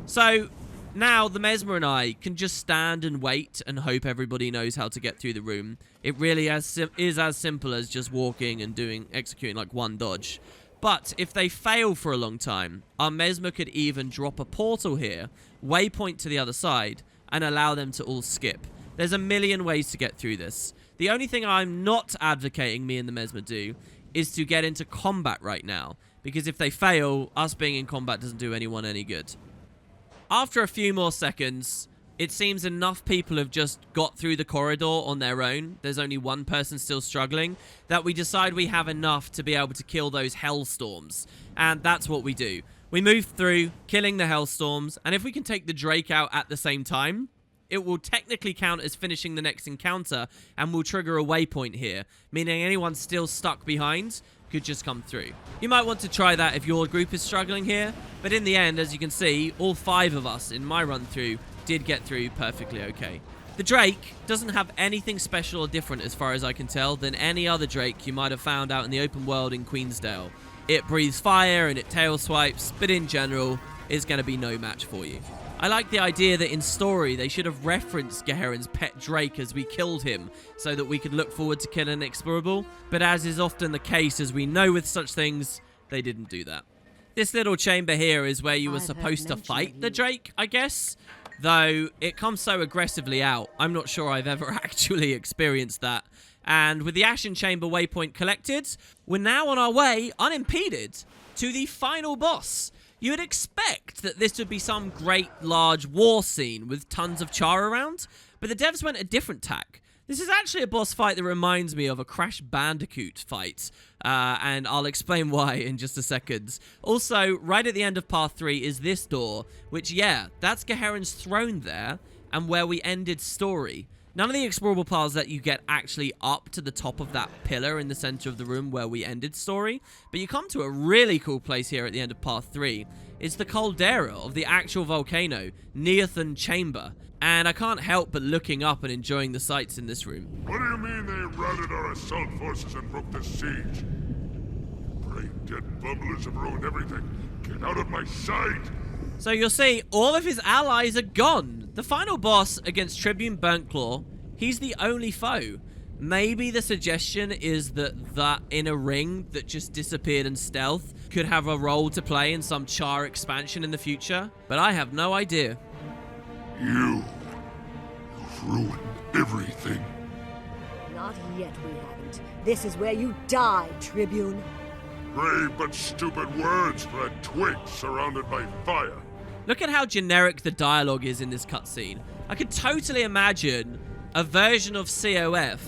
So now the Mesmer and I can just stand and wait and hope everybody knows how to get through the room. It really is as simple as just walking and executing like one dodge. But if they fail for a long time, our Mesmer could even drop a portal here, waypoint to the other side, and allow them to all skip. There's a million ways to get through this. The only thing I'm not advocating me and the Mesmer do is to get into combat right now, because if they fail, us being in combat doesn't do anyone any good. After a few more seconds, it seems enough people have just got through the corridor on their own. There's only one person still struggling, that we decide we have enough to be able to kill those hellstorms. And that's what we do. We move through, killing the hellstorms, and if we can take the Drake out at the same time, it will technically count as finishing the next encounter and will trigger a waypoint here, meaning anyone still stuck behind could just come through. You might want to try that if your group is struggling here, but in the end, as you can see, all 5 of us in my run through did get through perfectly okay. The Drake doesn't have anything special or different as far as I can tell than any other Drake you might have found out in the open world in Queensdale. It breathes fire and it tail swipes, but in general, it's going to be no match for you. I like the idea that in story they should have referenced Garen's pet Drake as we killed him so that we could look forward to killing Explorable, but as is often the case as we know with such things, they didn't do that. This little chamber here is where you were supposed to fight the Drake, I guess, though it comes so aggressively out, I'm not sure I've ever actually experienced that. And with the Ashen Chamber waypoint collected, we're now on our way, unimpeded, to the final boss. You would expect that this would be some great large war scene with tons of char around, but the devs went a different tack. This is actually a boss fight that reminds me of a Crash Bandicoot fight, and I'll explain why in just a second. Also, right at the end of Path 3 is this door, which, yeah, that's Garen's throne there, and where we ended story. None of the explorable paths that you get actually up to the top of that pillar in the center of the room where we ended story, but you come to a really cool place here at the end of Path 3. It's the caldera of the actual volcano, Neothan Chamber, and I can't help but looking up and enjoying the sights in this room. What do you mean they routed our assault forces and broke the siege? Brain-dead bumblers have ruined everything. Get out of my sight! So you'll see, all of his allies are gone. The final boss against Tribune Burntclaw, he's the only foe. Maybe the suggestion is that that inner ring that just disappeared in stealth could have a role to play in some char expansion in the future, but I have no idea. You've ruined everything. Not yet, we haven't. This is where you die, Tribune. Brave but stupid words for a twig surrounded by fire. Look at how generic the dialogue is in this cutscene. I could totally imagine a version of COF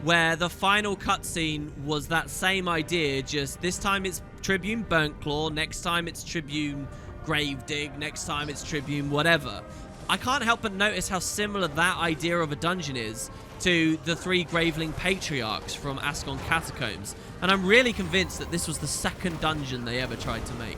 where the final cutscene was that same idea, just this time it's Tribune Burntclaw, next time it's Tribune Gravedig, next time it's Tribune whatever. I can't help but notice how similar that idea of a dungeon is to the 3 Graveling Patriarchs from Ascon Catacombs, and I'm really convinced that this was the second dungeon they ever tried to make.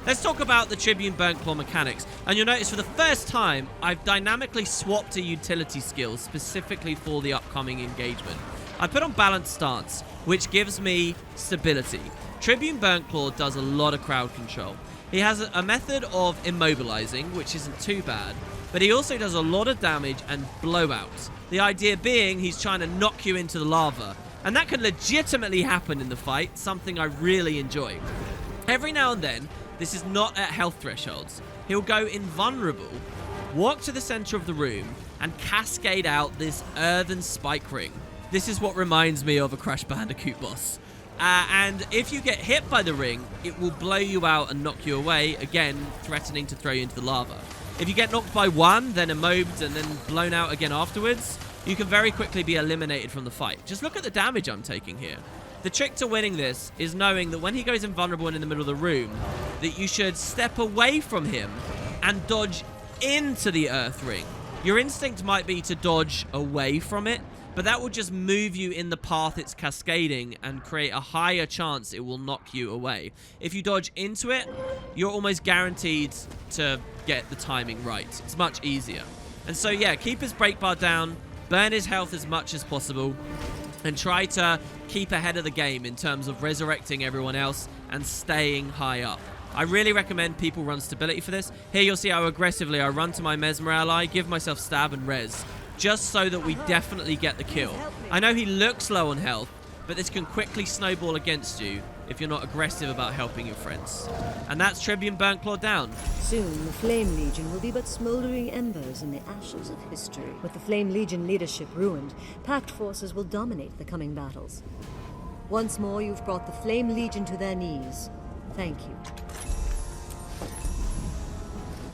Let's talk about the Tribune Burntclaw mechanics, and you'll notice for the first time, I've dynamically swapped a utility skill specifically for the upcoming engagement. I put on Balanced Stance, which gives me stability. Tribune Burntclaw does a lot of crowd control. He has a method of immobilizing, which isn't too bad, but he also does a lot of damage and blowouts. The idea being he's trying to knock you into the lava, and that can legitimately happen in the fight, something I really enjoy. Every now and then, this is not at health thresholds, he'll go invulnerable, walk to the center of the room, and cascade out this earthen spike ring. This is what reminds me of a Crash Bandicoot boss. And if you get hit by the ring, it will blow you out and knock you away, again, threatening to throw you into the lava. If you get knocked by one, then immobed, and then blown out again afterwards, you can very quickly be eliminated from the fight. Just look at the damage I'm taking here. The trick to winning this is knowing that when he goes invulnerable and in the middle of the room, that you should step away from him and dodge into the earth ring. Your instinct might be to dodge away from it, but that will just move you in the path it's cascading and create a higher chance it will knock you away. If you dodge into it, you're almost guaranteed to get the timing right. It's much easier. And so yeah, keep his break bar down, burn his health as much as possible, and try to keep ahead of the game in terms of resurrecting everyone else and staying high up. I really recommend people run stability for this. Here you'll see how aggressively I run to my Mesmer ally, give myself stab and res, just so that we definitely get the kill. I know he looks low on health, but this can quickly snowball against you if you're not aggressive about helping your friends. And that's Tribune Burntclaw down. Soon, the Flame Legion will be but smoldering embers in the ashes of history. With the Flame Legion leadership ruined, Pact forces will dominate the coming battles. Once more, you've brought the Flame Legion to their knees. Thank you.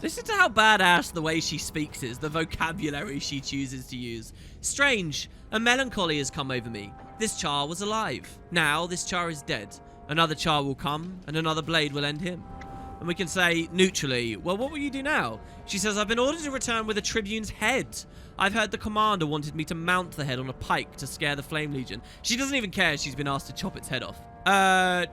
Listen to how badass the way she speaks is, the vocabulary she chooses to use. Strange, a melancholy has come over me. This Char was alive. Now this Char is dead. Another Char will come, and another blade will end him. And we can say, neutrally, well, what will you do now? She says, I've been ordered to return with a Tribune's head. I've heard the commander wanted me to mount the head on a pike to scare the Flame Legion. She doesn't even care she's been asked to chop its head off.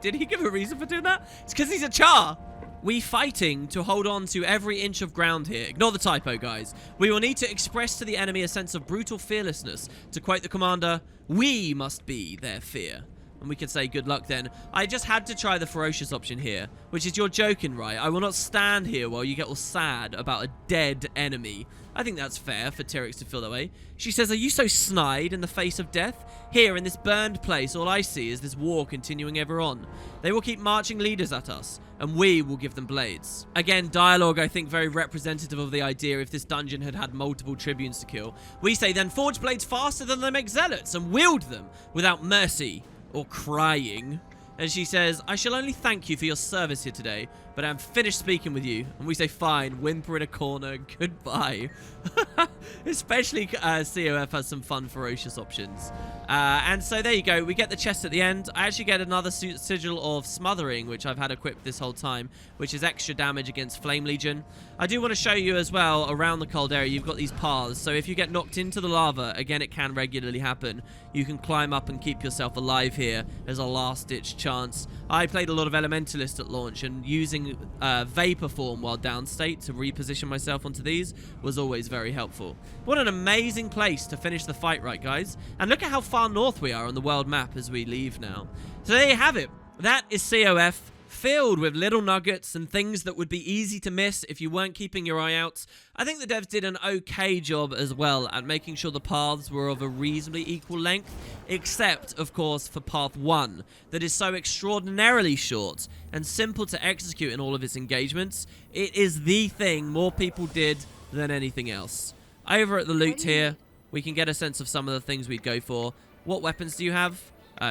Did he give a reason for doing that? It's because he's a Char. We fighting to hold on to every inch of ground here. Ignore the typo, guys. We will need to express to the enemy a sense of brutal fearlessness. To quote the commander, we must be their fear. And we can say good luck then. I just had to try the ferocious option here, which is you're joking, right? I will not stand here while you get all sad about a dead enemy. I think that's fair for Tyrix to feel that way. She says, are you so snide in the face of death? Here in this burned place, all I see is this war continuing ever on. They will keep marching leaders at us, and we will give them blades. Again, dialogue I think very representative of the idea if this dungeon had had multiple tribunes to kill. We say then forge blades faster than they make zealots and wield them without mercy or crying. And she says, I shall only thank you for your service here today, but I'm finished speaking with you. And we say, fine, whimper in a corner, goodbye. Especially COF has some fun, ferocious options. And so there you go. We get the chest at the end. I actually get another sigil of smothering, which I've had equipped this whole time, which is extra damage against Flame Legion. I do want to show you as well, around the Caldera, you've got these paths. So if you get knocked into the lava, again, it can regularly happen. You can climb up and keep yourself alive here as a last-ditch chance. I played a lot of Elementalist at launch, and using Vapor Form while downstate to reposition myself onto these was always very helpful. What an amazing place to finish the fight, right, guys? And look at how far north we are on the world map as we leave now. So there you have it. That is COF, filled with little nuggets and things that would be easy to miss if you weren't keeping your eye out. I think the devs did an okay job as well at making sure the paths were of a reasonably equal length, except, of course, for Path 1, that is so extraordinarily short and simple to execute in all of its engagements. It is the thing more people did than anything else. Over at the loot here, we can get a sense of some of the things we'd go for. What weapons do you have?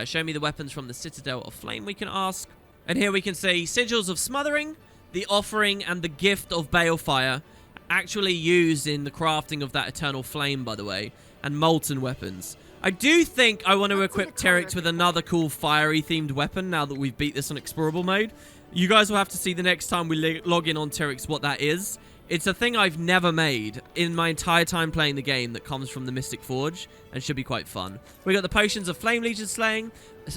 Show me the weapons from the Citadel of Flame, we can ask. And here we can see Sigils of Smothering, the Offering, and the Gift of Balefire, actually used in the crafting of that Eternal Flame, by the way, and Molten Weapons. I do think I want to equip Tyrix with another cool fiery-themed weapon now that we've beat this on Explorable mode. You guys will have to see the next time we log in on Tyrix what that is. It's a thing I've never made in my entire time playing the game that comes from the Mystic Forge and should be quite fun. We got the Potions of Flame Legion Slaying,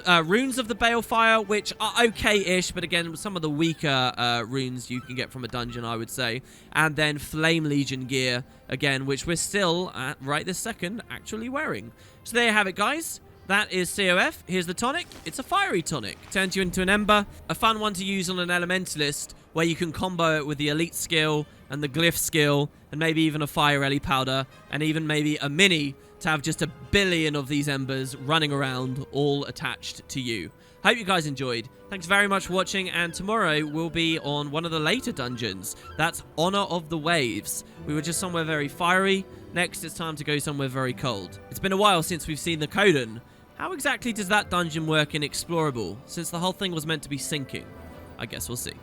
Runes of the Balefire, which are okay-ish, but again, some of the weaker runes you can get from a dungeon, I would say. And then Flame Legion gear, again, which we're still, right this second, actually wearing. So there you have it, guys. That is COF. Here's the tonic. It's a fiery tonic. Turns you into an Ember. A fun one to use on an Elementalist, where you can combo it with the Elite skill and the Glyph skill, and maybe even a Fire Ellie powder, and even maybe a Mini to have just a billion of these Embers running around, all attached to you. Hope you guys enjoyed. Thanks very much for watching, and tomorrow we'll be on one of the later dungeons. That's Honor of the Waves. We were just somewhere very fiery. Next, it's time to go somewhere very cold. It's been a while since we've seen the Coden. How exactly does that dungeon work in Explorable, since the whole thing was meant to be sinking? I guess we'll see.